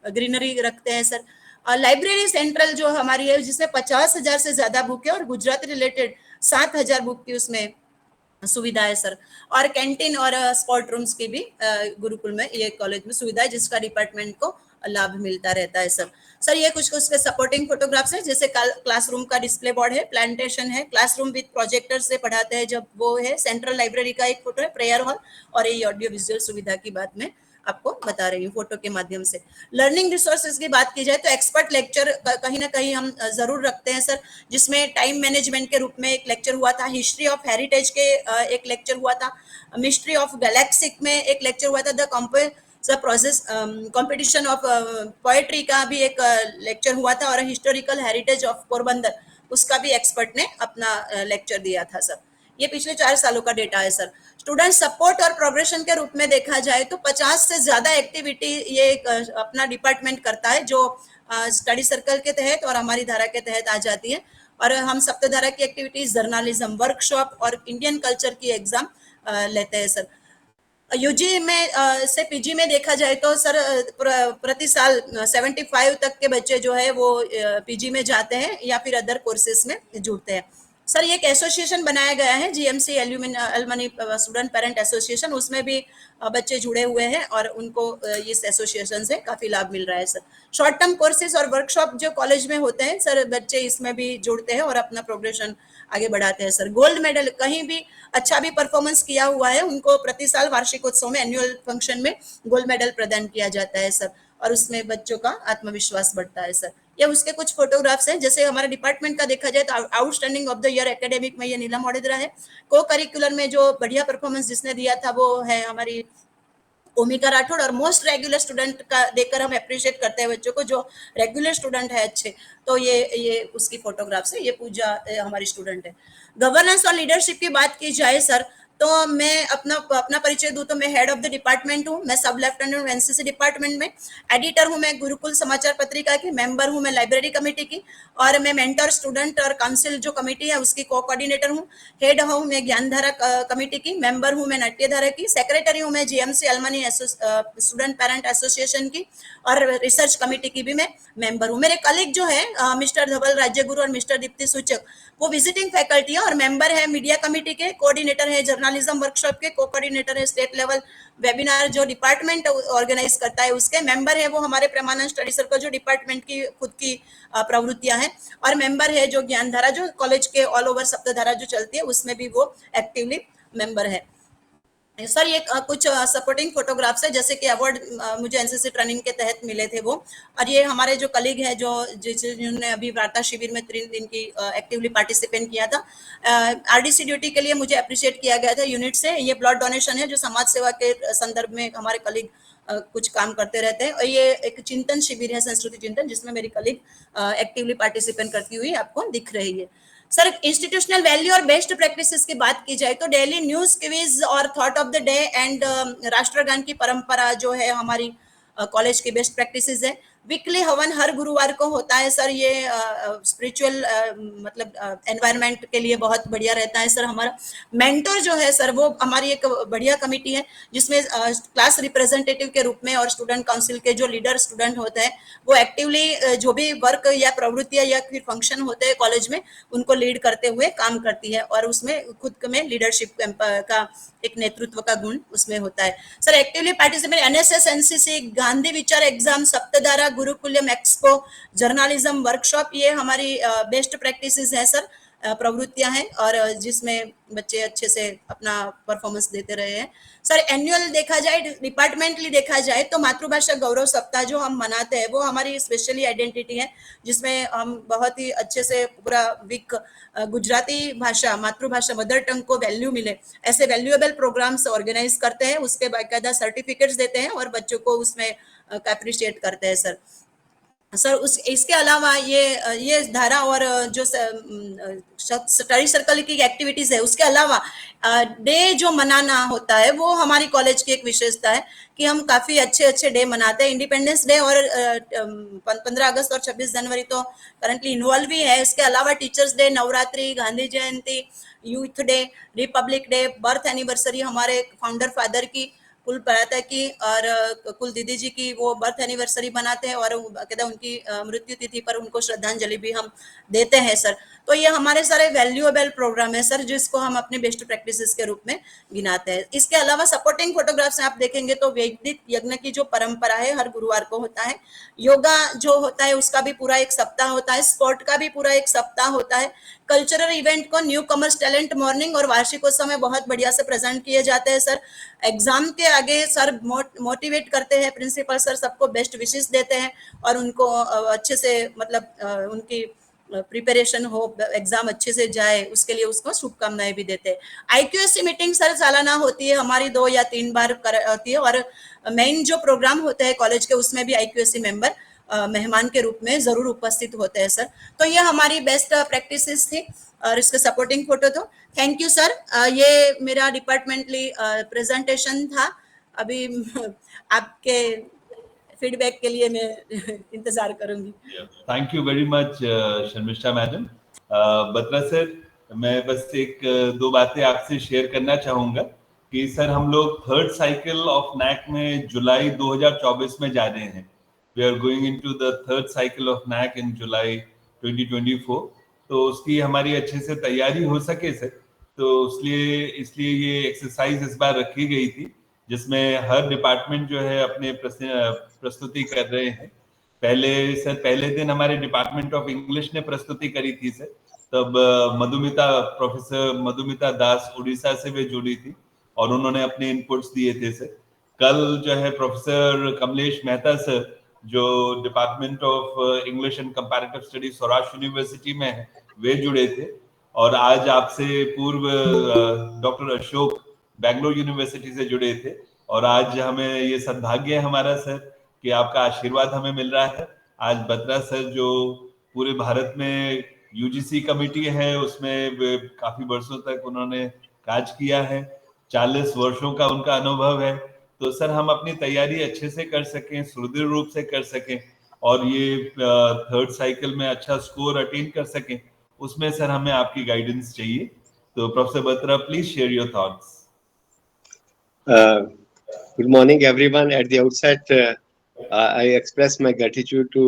ग्रीनरी रखते हैं सर। लाइब्रेरी सेंट्रल जो हमारी है जिसमें 50,000 से ज्यादा बुक है और गुजराती रिलेटेड 7,000 बुक की उसमें सुविधा है सर। और कैंटीन और स्पोर्ट रूम्स की भी गुरुकुल में ये कॉलेज में सुविधा है, जिसका डिपार्टमेंट को लाभ मिलता रहता है सर। सर ये कुछ उसके सपोर्टिंग फोटोग्राफ्स है, जैसे क्लासरूम का डिस्प्ले बोर्ड है, प्लांटेशन है, क्लासरूम विद प्रोजेक्टर से पढ़ाते हैं जब वो है, सेंट्रल लाइब्रेरी का एक फोटो है, प्रेयर हॉल, और ये ऑडियो विजुअल सुविधा की बात में आपको बता रही हूँ फोटो के माध्यम से। लर्निंग रिसोर्सेज की बात की जाए तो एक्सपर्ट लेक्चर कहीं ना कहीं हम जरूर रखते हैं सर, जिसमें टाइम मैनेजमेंट के रूप में एक लेक्चर हुआ था, हिस्ट्री ऑफ हेरिटेज के एक लेक्चर हुआ था, मिस्ट्री ऑफ गैलेक्सिक में एक लेक्चर हुआ था, the process competition of poetry का भी एक लेक्चर हुआ था, और हिस्टोरिकल हेरिटेज ऑफ पोरबंदर उसका भी एक्सपर्ट ने अपना लेक्चर दिया था सर। ये पिछले 4 सालों का डेटा है सर। स्टूडेंट सपोर्ट और प्रोग्रेशन के रूप में देखा जाए तो 50 से ज्यादा एक्टिविटी ये अपना डिपार्टमेंट करता है, जो स्टडी सर्कल के तहत और हमारी धारा के तहत आ जाती है। और हम सप्तधारा की एक्टिविटीज, जर्नलिज्म, वर्कशॉप और इंडियन कल्चर की एग्जाम लेते हैं सर। यूजी में से पीजी में देखा जाए तो सर प्रति साल 75 तक के बच्चे जो है वो पीजी में जाते हैं या फिर अदर कोर्सेज में जुड़ते हैं सर। ये एक एसोसिएशन बनाया गया है, जीएमसी अलमनी स्टूडेंट पेरेंट एसोसिएशन, उसमें भी बच्चे जुड़े हुए हैं और उनको इस एसोसिएशन से काफी लाभ मिल रहा है सर। शॉर्ट टर्म कोर्सेज और वर्कशॉप जो कॉलेज में होते हैं सर, बच्चे इसमें भी जुड़ते हैं और अपना प्रोग्रेशन आगे बढ़ाते हैं सर। गोल्ड मेडल कहीं भी अच्छा भी परफॉर्मेंस किया हुआ है उनको प्रति साल वार्षिकोत्सव में एनुअल फंक्शन में गोल्ड मेडल प्रदान किया जाता है सर, और उसमें बच्चों का आत्मविश्वास बढ़ता है सर। ये उसके कुछ फोटोग्राफ्स हैं, जैसे हमारे डिपार्टमेंट का देखा जाए तो outstanding of the year academic में ये नीलम ओडेदरा है। को करिकुलर में जो बढ़िया परफॉर्मेंस जिसने दिया था वो है हमारी ओमिका राठौड़, और मोस्ट रेगुलर स्टूडेंट का देखकर हम अप्रिशिएट करते हैं बच्चों को जो रेगुलर स्टूडेंट है अच्छे, तो ये उसकी फोटोग्राफ्स है। ये पूजा हमारी स्टूडेंट है। गवर्नेंस और लीडरशिप की बात की जाए सर तो मैं अपना परिचय दूं तो मैं हेड ऑफ द डिपार्टमेंट हूं, मैं सब लेफ्टिनेंट हूं एनसीसी डिपार्टमेंट में, एडिटर हूं मैं गुरुकुल समाचार पत्रिका की, मेंबर हूं मैं लाइब्रेरी कमेटी की, और मैं मेंटर स्टूडेंट और काउंसिल जो कमेटी है उसकी को कोऑर्डिनेटर हूं। हेड हूं मैं ज्ञानधारा कमेटी की, मेंबर हूं मैं नाट्यधारा की, सेक्रेटरी हूं मैं जीएमसी अलमनी स्टूडेंट पेरेंट एसोसिएशन की, और रिसर्च कमेटी की भी मैं मेंबर हूं। मेरे कलीग जो है मिस्टर धवल राज्यगुरु और मिस्टर दीप्ति सूचक, वो विजिटिंग फैकल्टी है और मेंबर है मीडिया कमेटी के, कोऑर्डिनेटर है जर्नलिज्म वर्कशॉप के, को कोऑर्डिनेटर है स्टेट लेवल वेबिनार जो डिपार्टमेंट ऑर्गेनाइज करता है उसके, मेंबर है वो हमारे प्रेमानंद स्टडी सर्कल जो डिपार्टमेंट की खुद की प्रवृत्तियां हैं, और मेंबर है जो ज्ञानधारा जो कॉलेज के ऑल ओवर सप्तधारा जो चलती है उसमें भी वो एक्टिवली मेंबर है सर। ये कुछ सपोर्टिंग फोटोग्राफ्स है, जैसे कि अवार्ड मुझे एनसीसी ट्रेनिंग के तहत मिले थे वो, और ये हमारे जो कलीग है जो जिन्होंने अभी वार्ता शिविर में 3 दिन की एक्टिवली पार्टिसिपेट किया था। आरडीसी ड्यूटी के लिए मुझे अप्रिशिएट किया गया था यूनिट से। ये ब्लड डोनेशन है जो समाज सेवा के संदर्भ में हमारे कलीग कुछ काम करते रहते हैं। और ये एक चिंतन शिविर है, संस्कृति चिंतन, जिसमें मेरी कलीग एक्टिवली पार्टिसिपेट करती हुई आपको दिख रही है। सर, इंस्टीट्यूशनल वैल्यू और बेस्ट प्रैक्टिसेस की बात की जाए तो डेली न्यूज क्विज और thought of the day and राष्ट्रगान की परंपरा जो है हमारी कॉलेज की बेस्ट प्रैक्टिसेस है। वीकली हवन हर गुरुवार को होता है सर। ये स्पिरिचुअल मतलब एनवायरनमेंट के लिए बहुत बढ़िया रहता है सर। हमारा मेंटर जो है सर, वो हमारी एक बढ़िया कमिटी है, जिसमें क्लास रिप्रेजेंटेटिव के रूप में और स्टूडेंट काउंसिल के जो लीडर स्टूडेंट होते हैं, वो एक्टिवली जो भी वर्क या प्रवृत्तियां या फिर फंक्शन होते हैं कॉलेज में, उनको लीड करते हुए काम करती है। और उसमें खुद में लीडरशिप का एक नेतृत्व का गुण उसमें होता है sir. Actively participate NSS, NCC, Gandhi विचार exam, Saptdhara, Gurukulam expo, journalism workshop, ये हमारी बेस्ट प्रैक्टिसेस है सर, प्रवृत्तियां हैं, और जिसमें बच्चे अच्छे से अपना परफॉर्मेंस देते रहे हैं सर। एनुअल देखा जाए, डिपार्टमेंटली देखा जाए तो मातृभाषा गौरव सप्ताह जो हम मनाते हैं, वो हमारी स्पेशली आइडेंटिटी है, जिसमें हम बहुत ही अच्छे से पूरा वीक गुजराती भाषा, मातृभाषा, मदर टंग को वैल्यू मिले, ऐसे वैल्यूएबल प्रोग्राम्स ऑर्गेनाइज करते हैं। उसके बाकायदा सर्टिफिकेट्स देते हैं और बच्चों को उसमें अप्रिशिएट करते हैं सर। सर इसके अलावा ये धारा और जो स्टडी सर्कल की एक्टिविटीज है, उसके अलावा डे जो मनाना होता है, वो हमारी कॉलेज की एक विशेषता है कि हम काफी अच्छे डे मनाते हैं। इंडिपेंडेंस डे और 15 अगस्त और 26 जनवरी तो करंटली इन्वॉल्व ही है। इसके अलावा teachers day, Navratri, Gandhi Jayanti, youth day, republic day, birth anniversary हमारे फाउंडर फादर की, कुल पराता की और कुल दीदी जी की वो बर्थ एनिवर्सरी बनाते हैं, और कहते हैं उनकी मृत्यु तिथि पर उनको श्रद्धांजलि भी हम देते हैं सर। तो ये हमारे सारे वैल्यूएबल प्रोग्राम है सर, जिसको हम अपने बेस्ट प्रैक्टिसेस के रूप में गिनाते हैं। इसके अलावा सपोर्टिंग फोटोग्राफ्स आप देखेंगे तो वैदिक यज्ञ की जो परंपरा है हर गुरुवार को होता है। योगा जो होता है उसका भी पूरा एक सप्ताह होता है। स्पोर्ट का भी पूरा एक सप्ताह होता है। कल्चरल इवेंट को न्यू कमर्स टैलेंट मॉर्निंग और वार्षिकोत्सव में बहुत बढ़िया से प्रेजेंट किए जाते हैं सर। एग्जाम के आगे सर मोटिवेट करते हैं, प्रिंसिपल सर सबको बेस्ट विशेस देते हैं और उनको अच्छे से मतलब उनकी प्रिपरेशन हो, एग्जाम अच्छे से जाए, उसके लिए उसको शुभकामनाएं भी देते हैं। आईक्यूएससी मीटिंग सर सालाना होती है हमारी, 2 या 3 बार होती है, और मेन जो प्रोग्राम होते हैं कॉलेज के, उसमें भी आईक्यूएससी मेंबर मेहमान के रूप में जरूर उपस्थित होते हैं सर। तो ये हमारी बेस्ट प्रैक्टिसेस थी और इसके सपोर्टिंग फोटो। तो थैंक यू सर। ये मेरा डिपार्टमेंटली प्रेजेंटेशन था। अभी आपके फीडबैक के लिए मैं इंतजार करूंगी। Thank you very much Sharmishtha madam. Batra sir, मैं बस एक दो बातें आपसे शेयर करना चाहूंगा कि सर हम लोग 3rd साइकिल ऑफ नैक में जुलाई 2024 में जा रहे हैं। We are going into the 3rd cycle of NAAC in July 2024। तो उसकी हमारी अच्छे से तैयारी हो सके सर, तो इसलिए ये एक्सरसाइज इस बार रखी गई थी, जिसमें हर डिपार्टमेंट जो है अपने प्रस्तुति कर रहे हैं। पहले दिन हमारे डिपार्टमेंट ऑफ इंग्लिश ने प्रस्तुति करी थी सर। तब प्रोफेसर मधुमिता दास उड़ीसा से वे जुड़ी थी और उन्होंने अपने इनपुट्स दिए थे सर। कल जो है प्रोफेसर कमलेश मेहता सर, जो department of English and comparative studies Saurashtra university में है, वे जुड़े थे। और आज आपसे पूर्व डॉक्टर अशोक बेंगलोर यूनिवर्सिटी से जुड़े थे। और आज हमें ये सद्भाग्य है हमारा सर कि आपका आशीर्वाद हमें मिल रहा है। आज बत्रा सर जो पूरे भारत में यूजीसी कमेटी है, उसमें काफी वर्षों तक उन्होंने काज किया है, 40 वर्षों का उनका अनुभव है। तो सर हम अपनी तैयारी अच्छे से कर सकें, सुदृढ़ रूप से कर सकें और ये 3rd साइकिल में अच्छा स्कोर अटेन कर सकें, उसमें सर हमें आपकी गाइडेंस चाहिए। तो professor Batra, please share your thoughts. Good morning, everyone. At the outset, I express my gratitude to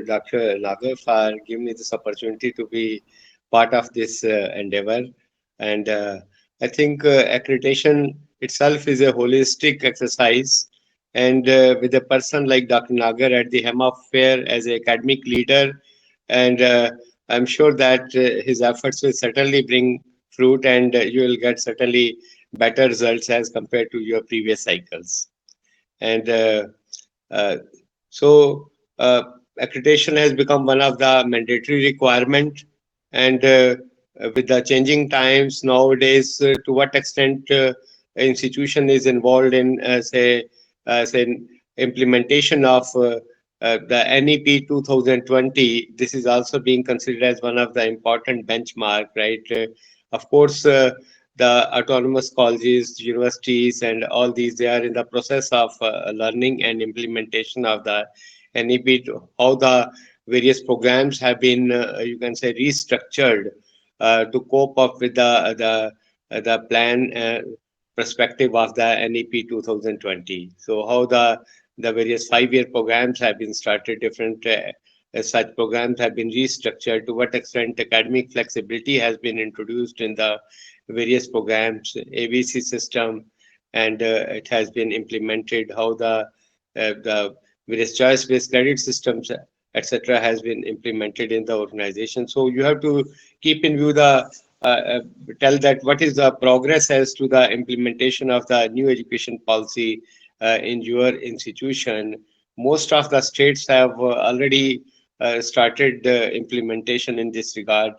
Dr. Nagar for giving me this opportunity to be part of this endeavor. And I think accreditation itself is a holistic exercise. And with a person like Dr. Nagar at the hem of affair as an academic leader, and I'm sure that his efforts will certainly bring fruit, and you will get certainly better results as compared to your previous cycles. And so accreditation has become one of the mandatory requirement, and with the changing times nowadays, to what extent institution is involved in say implementation of the NEP 2020, this is also being considered as one of the important benchmark, right? Of course, the autonomous colleges, universities, and all these, they are in the process of learning and implementation of the NEP, how the various programs have been, you can say, restructured to cope up with the plan perspective of the NEP 2020. So how the various 5-year programs have been started, different such programs have been restructured, to what extent academic flexibility has been introduced in the various programs, ABC system, and it has been implemented, how the various choice-based credit systems, etc., has been implemented in the organization. So you have to keep in view the tell that what is the progress as to the implementation of the new education policy in your institution. Most of the states have already started implementation in this regard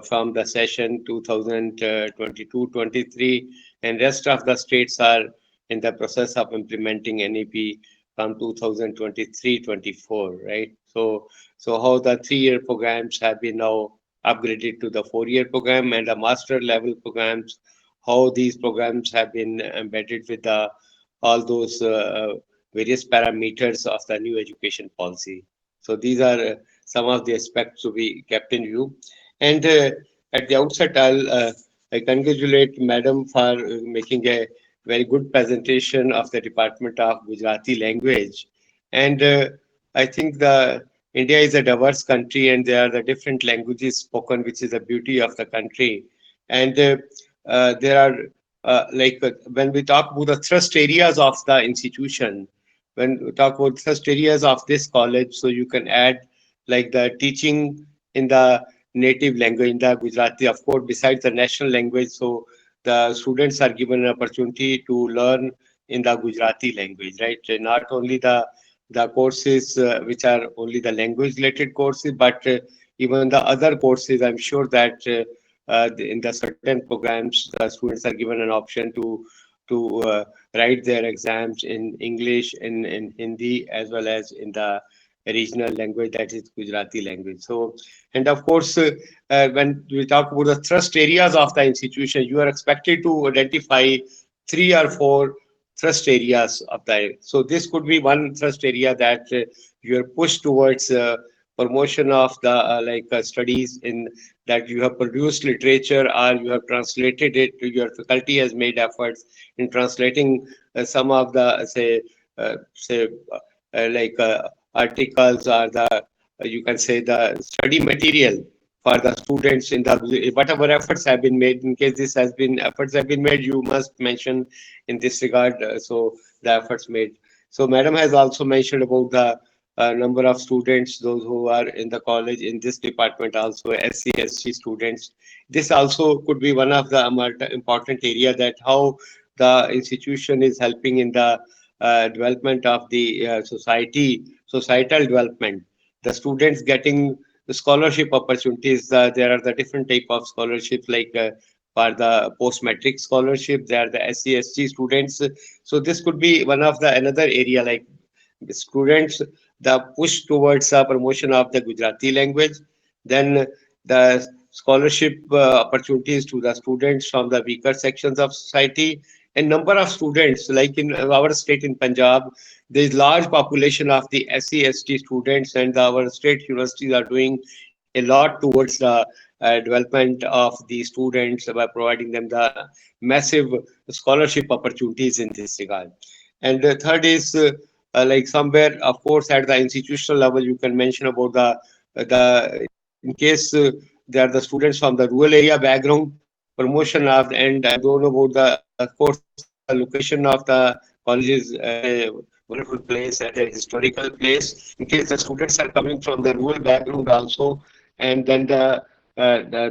from the session 2022-23, and rest of the states are in the process of implementing NEP from 2023-24, right? So how the 3-year programs have been now upgraded to the 4-year program, and the master level programs, how these programs have been embedded with all those various parameters of the new education policy. So these are some of the aspects to be kept in view. And at the outset, I congratulate Madam for making a very good presentation of the Department of Gujarati Language. And I think India is a diverse country, and there are the different languages spoken, which is the beauty of the country. And there are when we talk about the thrust areas of the institution, when we talk about thrust areas of this college, so you can add like the teaching in the native language, in the Gujarati, of course, besides the national language. So the students are given an opportunity to learn in the Gujarati language, right? Not only the courses which are only the language related courses, but even the other courses. I'm sure that in the certain programs, the students are given an option to write their exams in English, in Hindi, as well as in the regional language, that is Gujarati language. So, and of course, when we talk about the thrust areas of the institution, you are expected to identify 3 or 4 thrust areas of the. So this could be one thrust area that you are pushed towards promotion of the studies in that you have produced literature, or you have translated it. Your faculty has made efforts in translating some of the articles, or you can say the study material for the students in the whatever efforts have been made. In case this has been efforts have been made, you must mention in this regard. So the efforts made. So Madam has also mentioned about the number of students, those who are in the college in this department, also SC, ST students. This also could be one of the important area, that how the institution is helping in the development of the societal development. The students getting the scholarship opportunities. There are the different type of scholarships, like for the post-matric scholarship, there are the SC, ST students. So this could be one of the another area, like the students, the push towards promotion of the Gujarati language, then the scholarship opportunities to the students from the weaker sections of society, and number of students, like in our state in Punjab, there is large population of the SC, ST students, and our state universities are doing a lot towards the development of the students by providing them the massive scholarship opportunities in this regard. And the third is like somewhere, of course, at the institutional level, you can mention about the in case they are the students from the rural area background, promotion of, and I don't know about the, of course, the location of the colleges, wonderful place and a historical place. In case the students are coming from the rural background also, and then the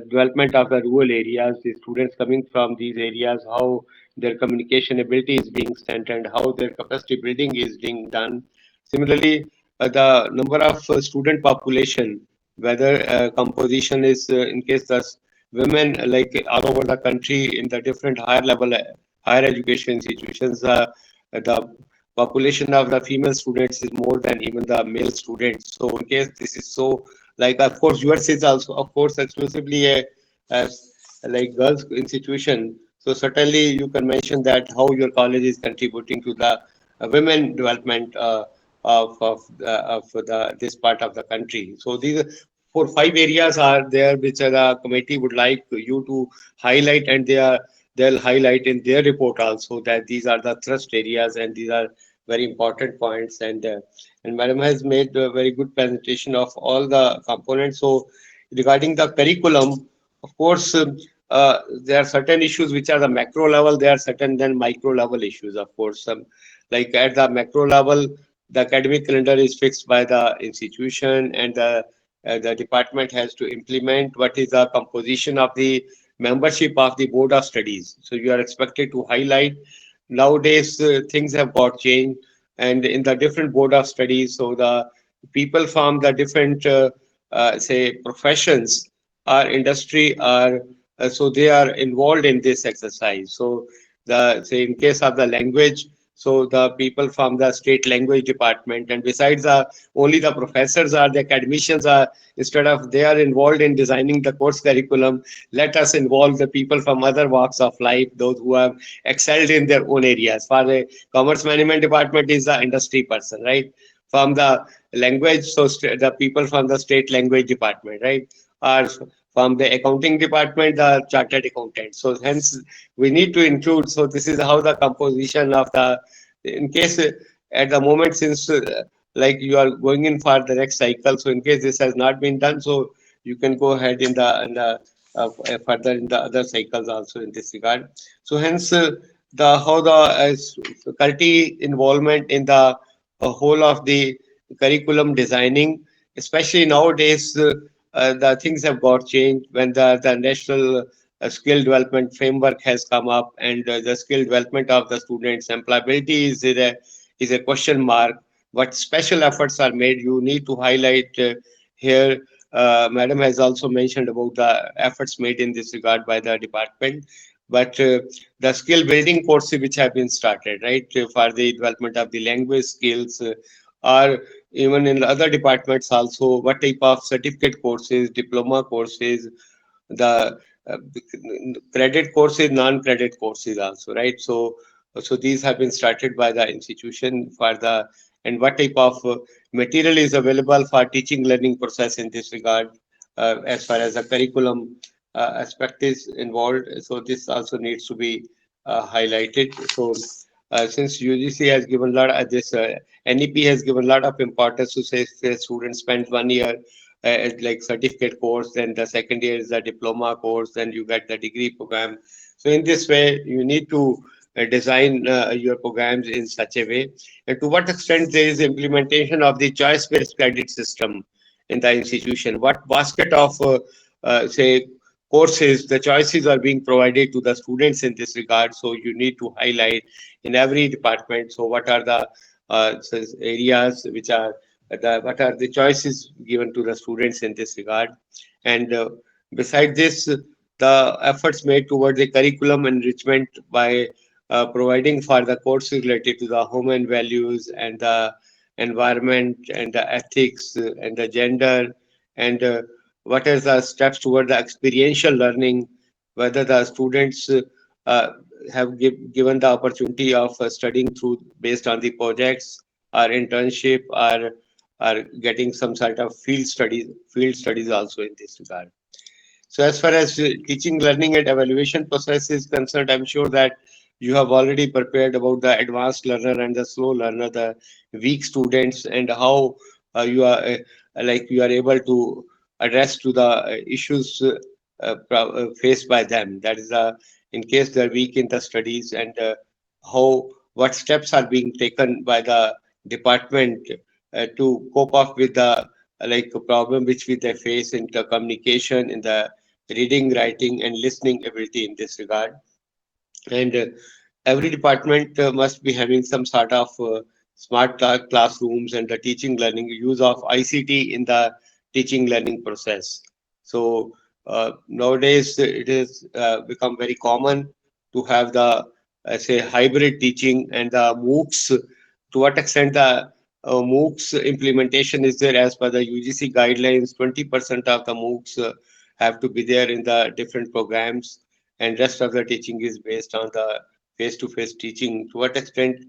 development of the rural areas, the students coming from these areas, how their communication ability is being strengthened, how their capacity building is being done. Similarly, the number of student population, whether composition is in case the women, like all over the country in the different higher level higher education institutions, the population of the female students is more than even the male students. So in case this is so, like of course yours is also of course exclusively a like girls institution. So certainly you can mention that how your college is contributing to the women development of this part of the country. So these 4 5 areas are there which the committee would like you to highlight, and they'll highlight in their report also that these are the thrust areas and these are very important points. And madam has made a very good presentation of all the components. So regarding the curriculum, of course, there are certain issues which are the macro level. There are certain then micro level issues. Of course, like at the macro level, the academic calendar is fixed by the institution, and the department has to implement what is the composition of the membership of the board of studies. So you are expected to highlight. Nowadays, things have got changed, and in the different board of studies, so the people from the different say professions or industry are so they are involved in this exercise. So the say in case of the language, so the people from the state language department, and besides only the professors are the academicians are, instead of they are involved in designing the course curriculum, let us involve the people from other walks of life, those who have excelled in their own areas. For the commerce management department is the industry person, right? From the language, so the people from the state language department, right? Are from the accounting department, the chartered accountant. So hence we need to include. So this is how the composition of the, in case at the moment, since like you are going in for the next cycle. So in case this has not been done, so you can go ahead in the further in the other cycles also in this regard. So hence the how the faculty involvement in the whole of the curriculum designing, especially nowadays. The things have got changed when the national skill development framework has come up, and the skill development of the students employability is a question mark. What special efforts are made, you need to highlight here. Madam has also mentioned about the efforts made in this regard by the department, but the skill building courses which have been started, right, for the development of the language skills, are even in other departments also, what type of certificate courses, diploma courses, the credit courses, non-credit courses also, right? So these have been started by the institution for the, and what type of material is available for teaching learning process in this regard, as far as the curriculum aspect is involved. So this also needs to be highlighted. So since UGC has given a lot of this, NEP has given a lot of importance to say students spend 1 year like certificate course, then the second year is the diploma course, then you get the degree program. So in this way, you need to design your programs in such a way. And to what extent there is implementation of the choice-based credit system in the institution? What basket of say courses, the choices are being provided to the students in this regard? So you need to highlight in every department. So what are the areas which are what are the choices given to the students in this regard? And beside this, the efforts made toward the curriculum enrichment by providing for the courses related to the human values and the environment and the ethics and the gender, and what are the steps toward the experiential learning, whether the students have given the opportunity of studying through based on the projects or internship, or are getting some sort of field studies also in this regard. So as far as teaching, learning and evaluation process is concerned, I'm sure that you have already prepared about the advanced learner and the slow learner, the weak students, and how you are like you are able to address to the issues faced by them. That is in case they're weak in the studies, and how what steps are being taken by the department to cope up with the like problem which we they face in the communication, in the reading, writing, and listening ability in this regard. And every department must be having some sort of smart classrooms and the teaching learning use of ICT in the teaching learning process. So nowadays it has become very common to have the say hybrid teaching and the MOOCs to what extent the MOOCs implementation is there as per the UGC guidelines. 20% of the MOOCs have to be there in the different programs, and rest of the teaching is based on the face-to-face teaching. To what extent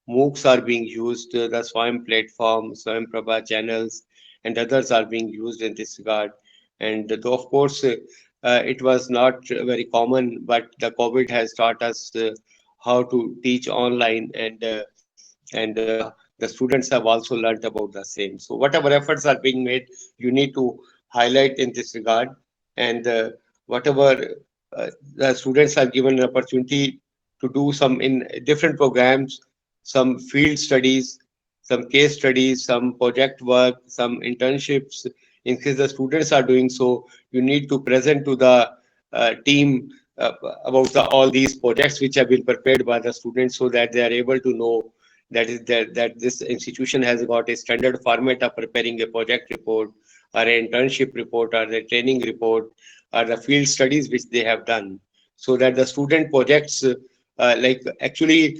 MOOCs are being used, the Swayam platform, Swayam Prabha channels, and others are being used in this regard. And though, of course, it was not very common, but the COVID has taught us how to teach online, and the students have also learned about the same. So whatever efforts are being made, you need to highlight in this regard. And whatever the students are given an opportunity to do some in different programs, some field studies, some case studies, some project work, some internships. In case the students are doing so, you need to present to the team about all these projects which have been prepared by the students, so that they are able to know that this institution has got a standard format of preparing a project report or an internship report or the training report or the field studies which they have done, so that the student projects like actually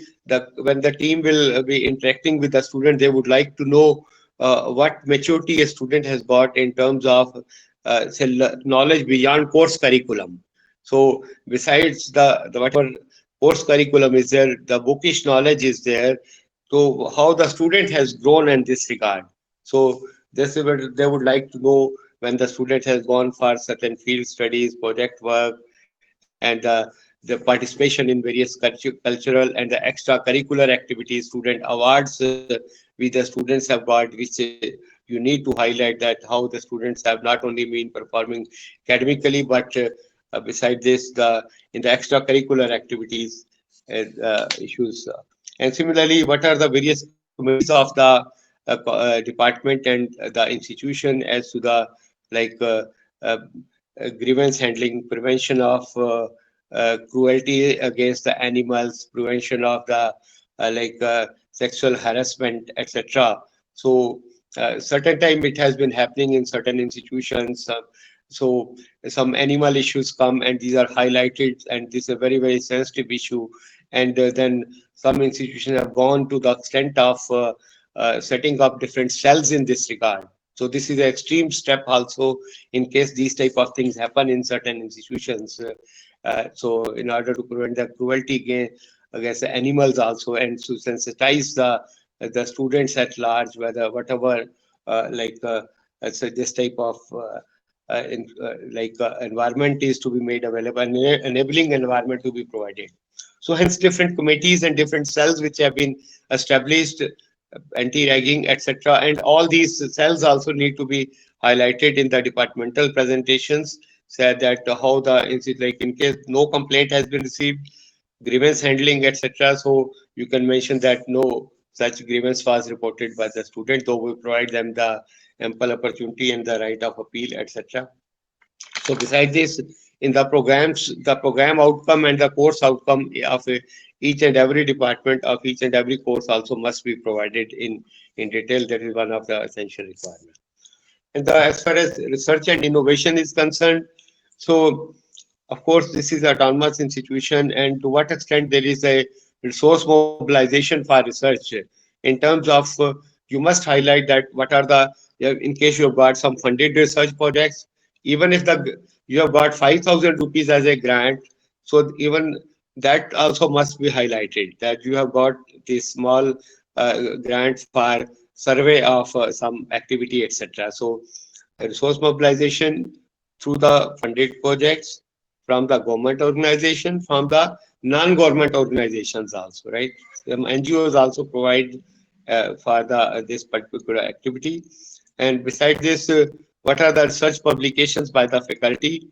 when the team will be interacting with the student, they would like to know what maturity a student has got in terms of say, knowledge beyond course curriculum. So besides the whatever course curriculum is there, the bookish knowledge is there. So how the student has grown in this regard. So this is what they would like to know when the student has gone for certain field studies, project work, and the participation in various cultural and the extracurricular activities, student awards which the students have got, which you need to highlight that how the students have not only been performing academically, but beside this, in the extracurricular activities issues. And similarly, what are the various committees of the department and the institution as to the grievance handling, prevention of cruelty against the animals, prevention of the sexual harassment, etc. So certain time it has been happening in certain institutions. So some animal issues come and these are highlighted, and this is a very, very sensitive issue. And then some institutions have gone to the extent of setting up different cells in this regard. So this is an extreme step also in case these type of things happen in certain institutions. So in order to prevent the cruelty against the animals also, and to sensitize the students at large, whether whatever this type of environment is to be made available, enabling environment to be provided. So hence different committees and different cells which have been established, anti-ragging, etc. And all these cells also need to be highlighted in the departmental presentations, said that how in case no complaint has been received, grievance handling, etc. So you can mention that no such grievance was reported by the student, though we provide them the ample opportunity and the right of appeal, etc. So besides this, in the programs, the program outcome and the course outcome of each and every department of each and every course also must be provided in detail. That is one of the essential requirements. And as far as research and innovation is concerned, so of course this is an autonomous institution, and to what extent there is a resource mobilization for research in terms of you must highlight that what are the, in case you have got some funded research projects, even if you have got 5,000 rupees as a grant, so even that also must be highlighted, that you have got this small grant for survey of some activity, etc. So resource mobilization through the funded projects from the government organization, from the non-government organizations also, right? Some NGOs also provide for this particular activity. And besides this, what are the research publications by the faculty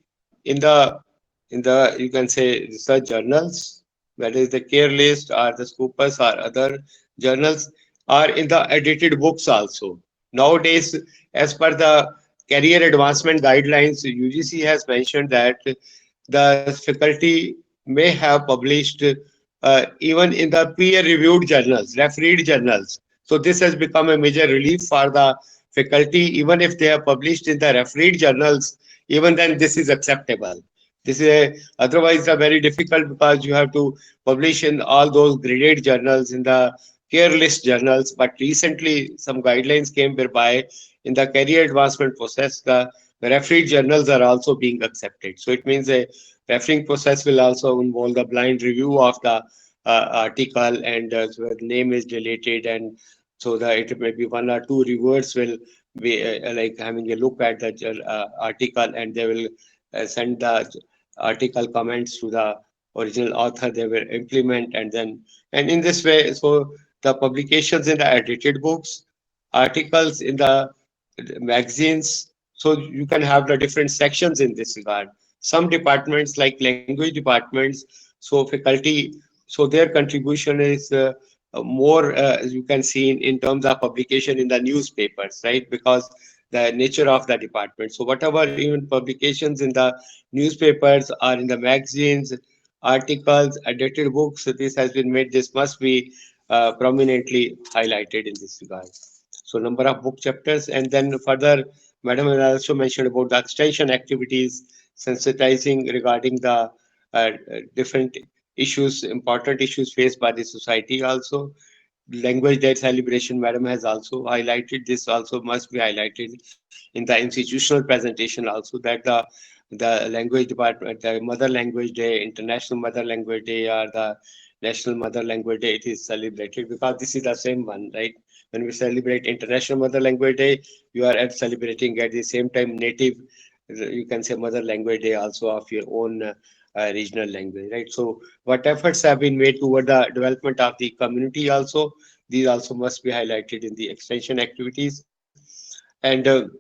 in the you can say research journals, whether it's the care list or the Scopus or other journals, or in the edited books also. Nowadays, as per the career advancement guidelines, UGC has mentioned that the faculty may have published even in the peer-reviewed journals, refereed journals. So this has become a major relief for the faculty. Even if they are published in the refereed journals, even then this is acceptable. This is otherwise very difficult, because you have to publish in all those graded journals in the careless journals. But recently, some guidelines came whereby in the career advancement process, the refereed journals are also being accepted. So it means a refereeing process will also involve the blind review of the article, and so the name is deleted, and so that it may be one or two reviewers will be like having a look at the article, and they will send the article comments to the original author. They will implement, and then, and in this way, so the publications in the edited books, articles in the magazines, so you can have the different sections in this regard. Some departments like language departments, so faculty, so their contribution is more, as you can see, in terms of publication in the newspapers, right? Because the nature of the department. So whatever even publications in the newspapers or in the magazines, articles, edited books, so this has been made, this must be prominently highlighted in this regard. So number of book chapters, and then further, Madam has also mentioned about the extension activities, sensitizing regarding the different issues, important issues faced by the society also. Language Day celebration, Madam has also highlighted, this also must be highlighted in the institutional presentation also, that the language department, the Mother Language Day, International Mother Language Day, or the National Mother Language Day, it is celebrated because this is the same one, right? When we celebrate International Mother Language Day, you are at celebrating at the same time native, you can say Mother Language Day also of your own regional language, right? So what efforts have been made toward the development of the community also, these also must be highlighted in the extension activities. And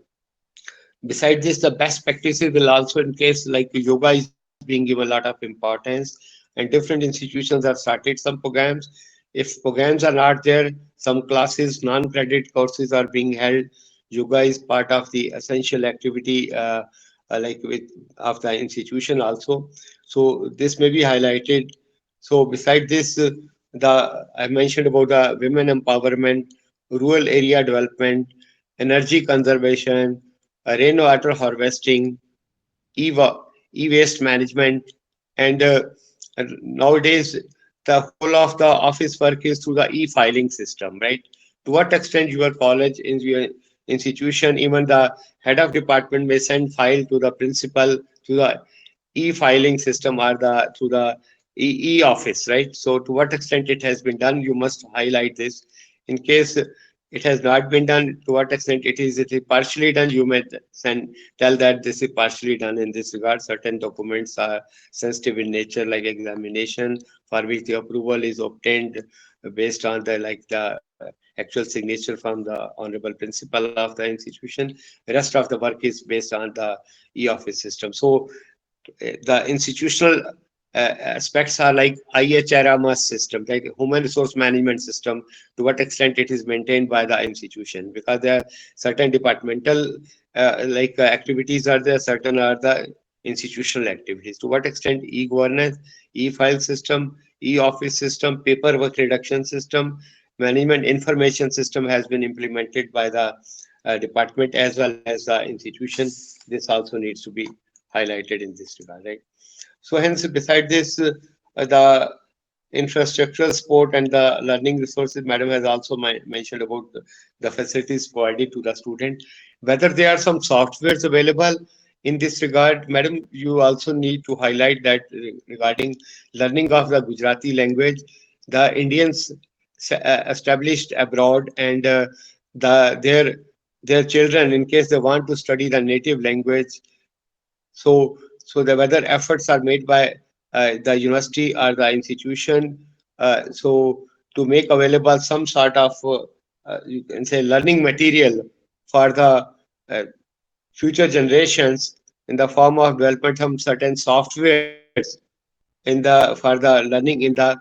beside this, the best practices will also, in case like yoga is being given a lot of importance, and different institutions have started some programs. If programs are not there, some classes, non-credit courses are being held. Yoga is part of the essential activity, like with of the institution also. So this may be highlighted. So beside this, the I mentioned about the women empowerment, rural area development, energy conservation, rainwater harvesting, e-wa- e-waste management, and nowadays the whole of the office work is through the e-filing system, right? To what extent your college, in your institution, even the head of department may send file to the principal to the e-filing system or the through the e-office, right? So to what extent it has been done, you must highlight this. In case it has not been done, to what extent it is partially done, you may send tell that this is partially done in this regard. Certain documents are sensitive in nature, like examination, for which the approval is obtained based on the actual signature from the honorable principal of the institution. The rest of the work is based on the e-office system. So the institutional aspects are like IHRMS system, like human resource management system, to what extent it is maintained by the institution, because there are certain departmental activities are there, certain are the institutional activities. To what extent e-governance, e-file system, e-office system, paperwork reduction system, management information system has been implemented by the department as well as the institution. This also needs to be highlighted in this regard, right? So hence, beside this, the infrastructural support and the learning resources, Madam has also mentioned about the facilities provided to the student. Whether there are some softwares available in this regard, Madam, you also need to highlight that regarding learning of the Gujarati language, the Indians established abroad, and their children, in case they want to study the native language, so the whether efforts are made by the university or the institution, so to make available some sort of you can say learning material for the uh, future generations in the form of development of certain softwares for the learning in the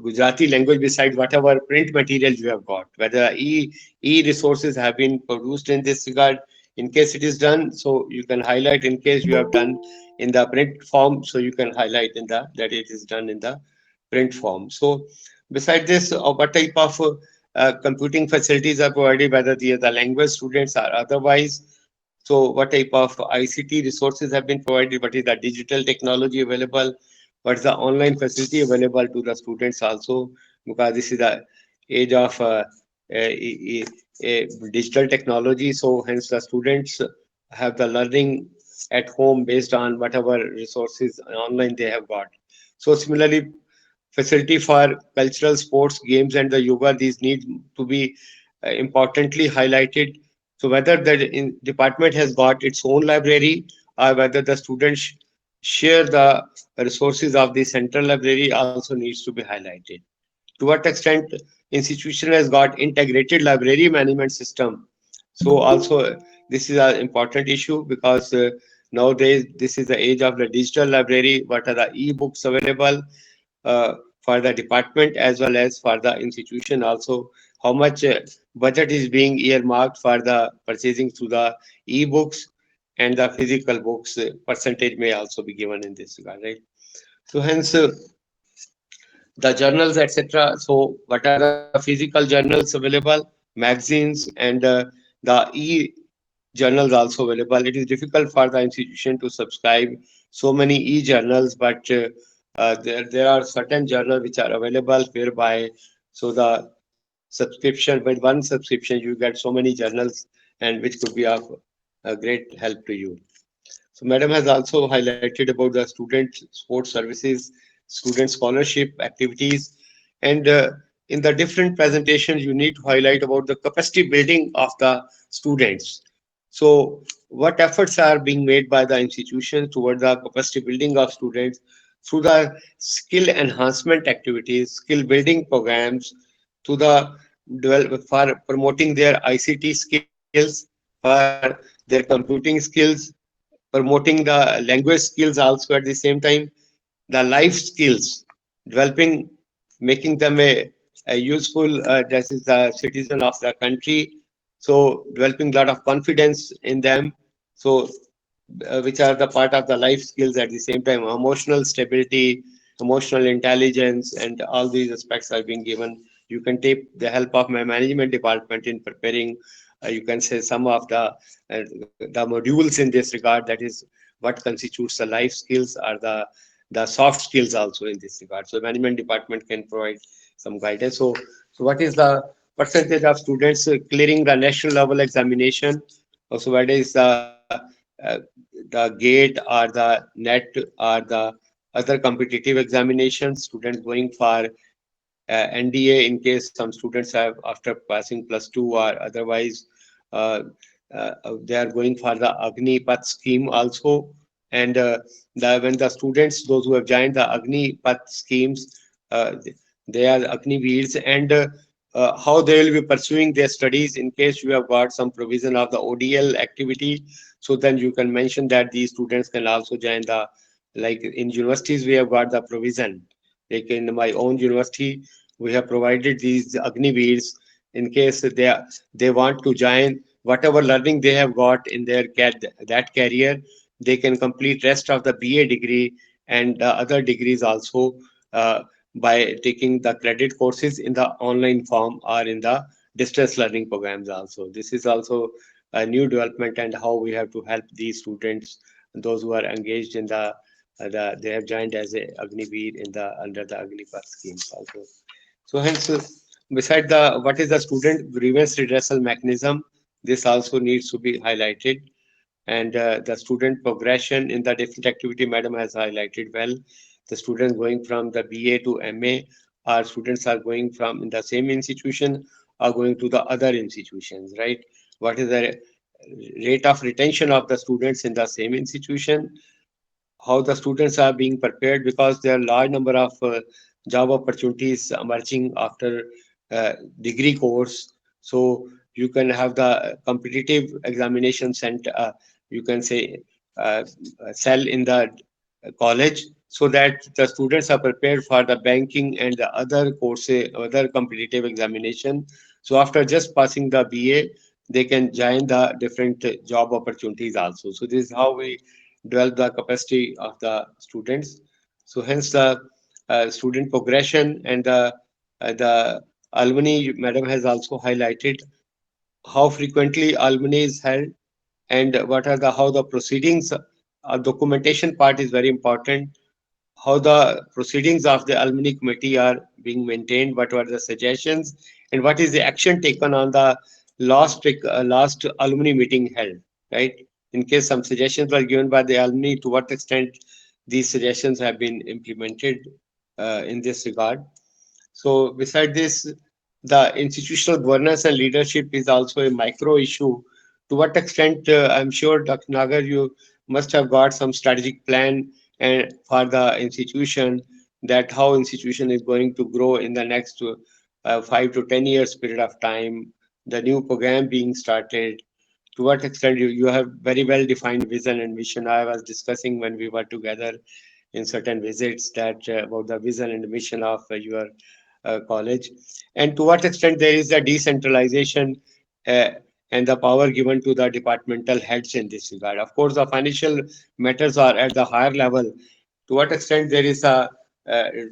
Gujarati language, besides whatever print materials you have got, whether e resources have been produced in this regard. In case it is done, so you can highlight. In case you have done in the print form, so you can highlight in the that it is done in the print form. So beside this, what type of computing facilities are provided, whether they are the language students or otherwise? So what type of ICT resources have been provided? What is the digital technology available? What's the online facility available to the students also? Because this is the age of digital technology. So hence the students have the learning at home based on whatever resources online they have got. So similarly, facility for cultural sports, games, and the yoga, these need to be importantly highlighted. So whether the department has got its own library or whether the students share the resources of the central library also needs to be highlighted. To what extent institution has got integrated library management system. So also this is an important issue because nowadays this is the age of the digital library. What are the e-books available for the department as well as for the institution? Also, how much budget is being earmarked for the purchasing through the e-books and the physical books? Percentage may also be given in this regard, right? So hence the journals, etc. So what are the physical journals available, magazines, and the e-journals also available. It is difficult for the institution to subscribe so many e-journals, but there are certain journals which are available whereby so the subscription, with one subscription you get so many journals and which could be of great help to you. So Madam has also highlighted about the student sports services, student scholarship activities, and in the different presentations, you need to highlight about the capacity building of the students. So what efforts are being made by the institution toward the capacity building of students through the skill enhancement activities, skill building programs, to the for promoting their ICT skills, for their computing skills, promoting the language skills also at the same time, the life skills, developing, making them a useful, that is the citizen of the country. So developing a lot of confidence in them. So which are the part of the life skills at the same time, emotional stability, emotional intelligence, and all these aspects are being given. You can take the help of my management department in preparing, you can say some of the modules in this regard, that is what constitutes the life skills or the soft skills also in this regard. So management department can provide some guidance. So what is the percentage of students clearing the national level examination? Also, what is uh, the gate or the net or the other competitive examinations, students going for NDA in case some students have after passing +2 or otherwise uh, they are going for the Agni-Path scheme also. And when the students, those who have joined the Agni-Path schemes, they are Agniveers, and how they will be pursuing their studies in case you have got some provision of the ODL activity. So then you can mention that these students can also join the, like in universities we have got the provision. Like in my own university, we have provided these Agniveers in case they want to join whatever learning they have got in their that career, they can complete rest of the BA degree and other degrees also by taking the credit courses in the online form or in the distance learning programs also. This is also a new development and how we have to help these students, those who are engaged in they have joined as a Agniveer in the under the Agnipath schemes also. So hence, beside the what is the student grievance redressal mechanism, this also needs to be highlighted. And the student progression in the different activity, madam has highlighted well. The students going from the BA to MA, or students are going from in the same institution or going to the other institutions, right? What is the rate of retention of the students in the same institution? How the students are being prepared, because there are large number of job opportunities emerging after degree course. So you can have the competitive examination center, you can say cell in the college, so that the students are prepared for the banking and the other courses, other competitive examination. So after just passing the BA, they can join the different job opportunities also. So this is how we develop the capacity of the students. So hence the student progression and the alumni, madam has also highlighted how frequently alumni is held and what are the how the proceedings. Documentation part is very important. How the proceedings of the alumni committee are being maintained, what were the suggestions and what is the action taken on the last alumni meeting held, right? In case some suggestions were given by the alumni, to what extent these suggestions have been implemented in this regard. So beside this, the institutional governance and leadership is also a micro issue. To what extent, I'm sure, Dr. Nagar, you must have got some strategic plan and for the institution, that how institution is going to grow in the next 5 to 10 years period of time, the new program being started. To what extent you have very well defined vision and mission. I was discussing when we were together in certain visits that about the vision and mission of your college, and to what extent there is a decentralization uh, and the power given to the departmental heads in this regard. Of course, the financial matters are at the higher level. To what extent there is a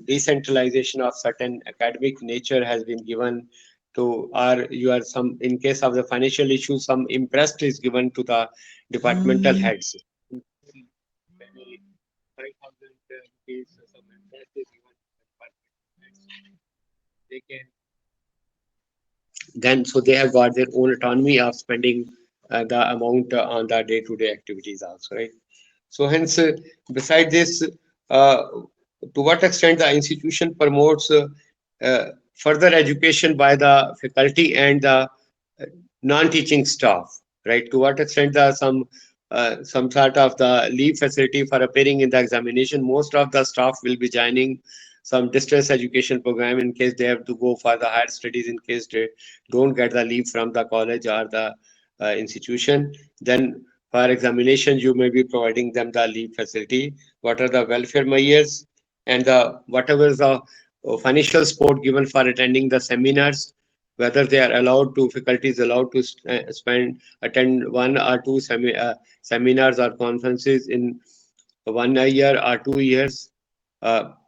decentralization of certain academic nature has been given to, or you are some, in case of the financial issue, some imprest is given to the departmental heads. Any 5,000 rupees, some imprest is given to the departmental heads. They can then, so they have got their own autonomy of spending the amount on the day-to-day activities also, right? So hence, beside this, to what extent the institution promotes further education by the faculty and the non-teaching staff, right? To what extent the some sort of the leave facility for appearing in the examination. Most of the staff will be joining some distance education program in case they have to go for the higher studies, in case they don't get the leave from the college or the institution. Then for examinations, you may be providing them the leave facility. What are the welfare measures and the whatever is the financial support given for attending the seminars, whether they are allowed to, faculty is allowed to attend 1 or 2 seminars or conferences in 1 year or 2 years,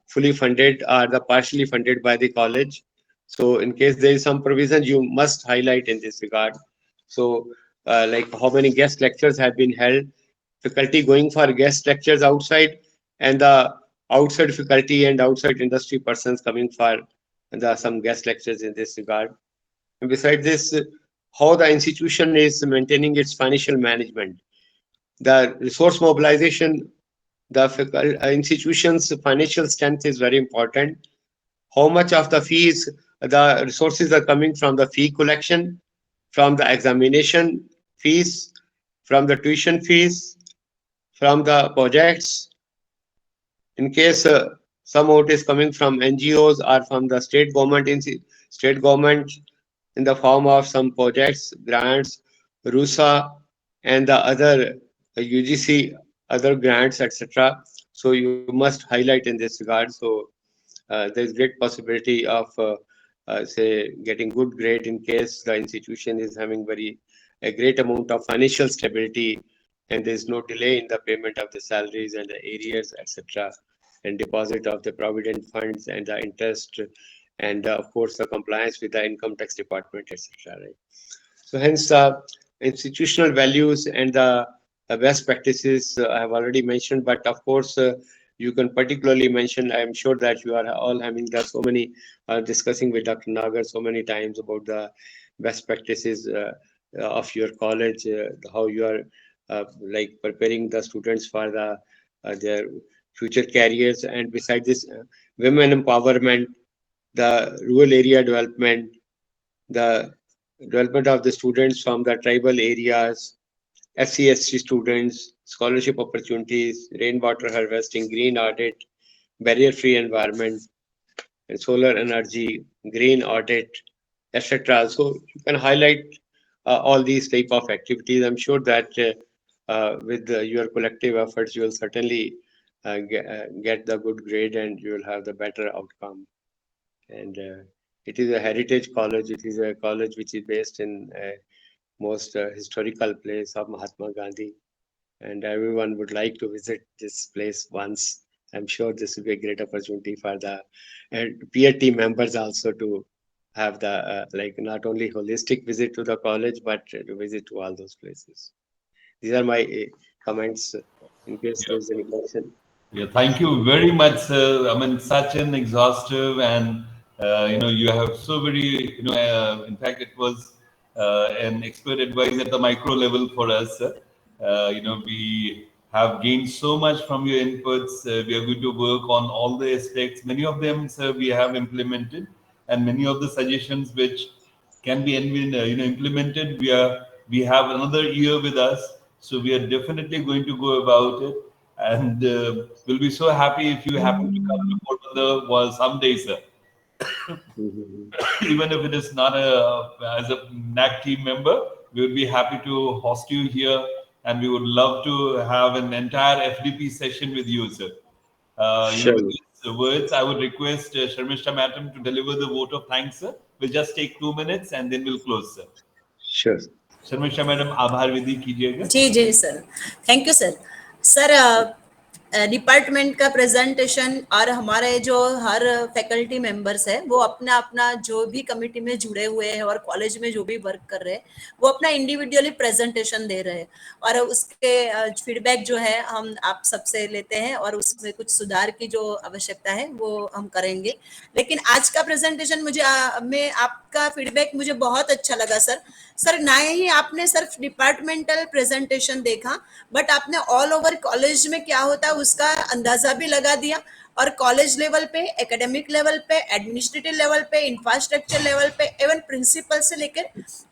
fully funded or the partially funded by the college. So in case there is some provision, you must highlight in this regard. So like how many guest lectures have been held, faculty going for guest lectures outside, and the outside faculty and outside industry persons coming for some guest lectures in this regard. And besides this, how the institution is maintaining its financial management, the resource mobilization, the institution's financial strength is very important. How much of the fees, the resources are coming from the fee collection, from the examination fees, from the tuition fees, from the projects. In case some amount is coming from NGOs or from the state government, in the form of some projects, grants, RUSA, and the other UGC, other grants, etc. So you must highlight in this regard. So there is great possibility of say getting good grade in case the institution is having a great amount of financial stability, and there is no delay in the payment of the salaries and the arrears, etc., and deposit of the provident funds and the interest, and of course the compliance with the income tax department, etc. Right? So hence institutional values and the best practices I have already mentioned, but of course you can particularly mention, I am sure that you are all having the so many discussing with Dr. Nagar so many times about the best practices of your college, how you are like preparing the students for their future careers, and beside this women empowerment, the rural area development, the development of the students from the tribal areas, SC/ST students, scholarship opportunities, rainwater harvesting, green audit, barrier-free environment, and solar energy, green audit, etc. So you can highlight all these type of activities. I'm sure that with your collective efforts, you will certainly get the good grade and you will have the better outcome. And it is a heritage college. It is a college which is based in most historical place of Mahatma Gandhi, and everyone would like to visit this place once. I'm sure this will be a great opportunity for the peer team members also to have the like not only holistic visit to the college, but to visit to all those places. These are my comments in case there's any question. Yeah, thank you very much, sir. I mean, such an exhaustive and You have so very, in fact, it was an expert advice at the micro level for us. We have gained so much from your inputs. We are going to work on all the aspects. Many of them, sir, we have implemented, and many of the suggestions which can be implemented. We have another year with us, so we are definitely going to go about it, and we'll be so happy if you happen to come to Porbandar someday, sir. Even if it is not as a NAC team member, we would be happy to host you here, and we would love to have an entire FDP session with you, sir. Sure. With these words, I would request Sharmishta Madam to deliver the vote of thanks, sir. We'll just take 2 minutes and then we'll close, sir. Sure. Sharmishtha madam आभार विधि कीजिएगा। जी जी sir, thank you sir. Sir department का presentation और हमारे जो हर faculty members है वो अपना अपना जो भी कमिटी में जुड़े हुए हैं और कॉलेज में जो भी वर्क कर रहे हैं वो अपना इंडिविजुअली प्रेजेंटेशन दे रहे हैं, और उसके फीडबैक जो है हम आप सबसे लेते हैं और उसमें कुछ सुधार की जो आवश्यकता है वो हम करेंगे। लेकिन आज का प्रेजेंटेशन में आपका फीडबैक मुझे बहुत अच्छा लगा सर। सर ना ही आपने सिर्फ डिपार्टमेंटल प्रेजेंटेशन देखा, बट आपने ऑल ओवर कॉलेज में क्या होता है उसका अंदाजा भी लगा दिया, और कॉलेज लेवल पे, एकेडमिक लेवल पे, एडमिनिस्ट्रेटिव लेवल पे, इंफ्रास्ट्रक्चर लेवल पे, इवन प्रिंसिपल से लेकर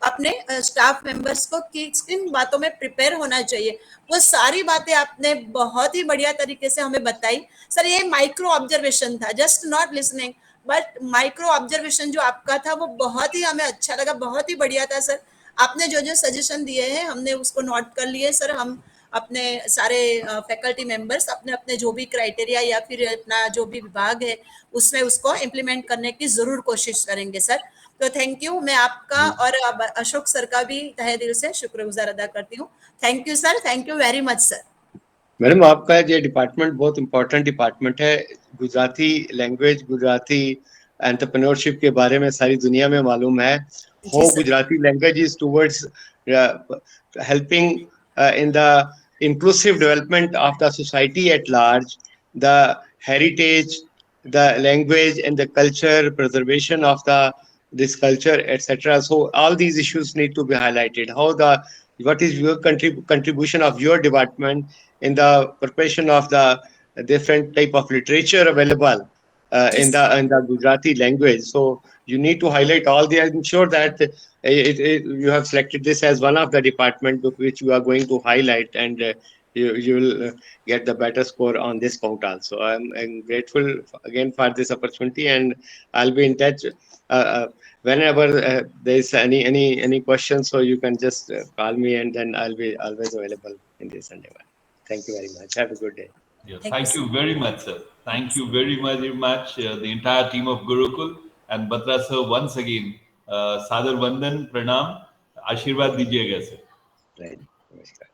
अपने स्टाफ मेंबर्स को किन बातों में प्रिपेयर होना चाहिए वो सारी बातें आपने बहुत ही बढ़िया तरीके से हमें बताई। सर ये माइक्रो ऑब्जर्वेशन था, just not listening but micro observation जो आपका था वो बहुत ही हमें अच्छा लगा, बहुत ही बढ़िया था सर। आपने जो जो सजेशन दिए हैं हमने उसको नोट कर लिए सर। हम अपने सारे फैकल्टी मेंबर्स अपने अपने जो भी क्राइटेरिया या फिर अपना जो भी विभाग है उसमें उसको इम्प्लीमेंट करने की जरूर कोशिश करेंगे सर। तो थैंक यू। मैं आपका और अशोक सर का भी तहे दिल से शुक्रगुजार अदा करती हूँ। Thank you sir, thank you very much sir. Madam आपका ये डिपार्टमेंट बहुत इम्पोर्टेंट डिपार्टमेंट है। गुजराती लैंग्वेज, गुजराती एंटरप्रेन्योरशिप के बारे में सारी दुनिया में मालूम है। How Gujarati language is towards helping in the inclusive development of the society at large, the heritage, the language and the culture, preservation of this culture, etc. So all these issues need to be highlighted. What is your contribution of your department in the preparation of the different type of literature available in the Gujarati language? So you need to highlight all the. I'm sure that you have selected this as one of the department which you are going to highlight, and you will get the better score on this count also. I'm grateful again for this opportunity, and I'll be in touch whenever there is any questions. So you can just call me, and then I'll be always available in this endeavor. Thank you very much. Have a good day. Yeah, thank you very much, sir. Thank you very much, the entire team of Gurukul and Batra sir. Once again, Sadar Vandan, Pranam, Ashirwad dijiyega sir. Right. Namaskar.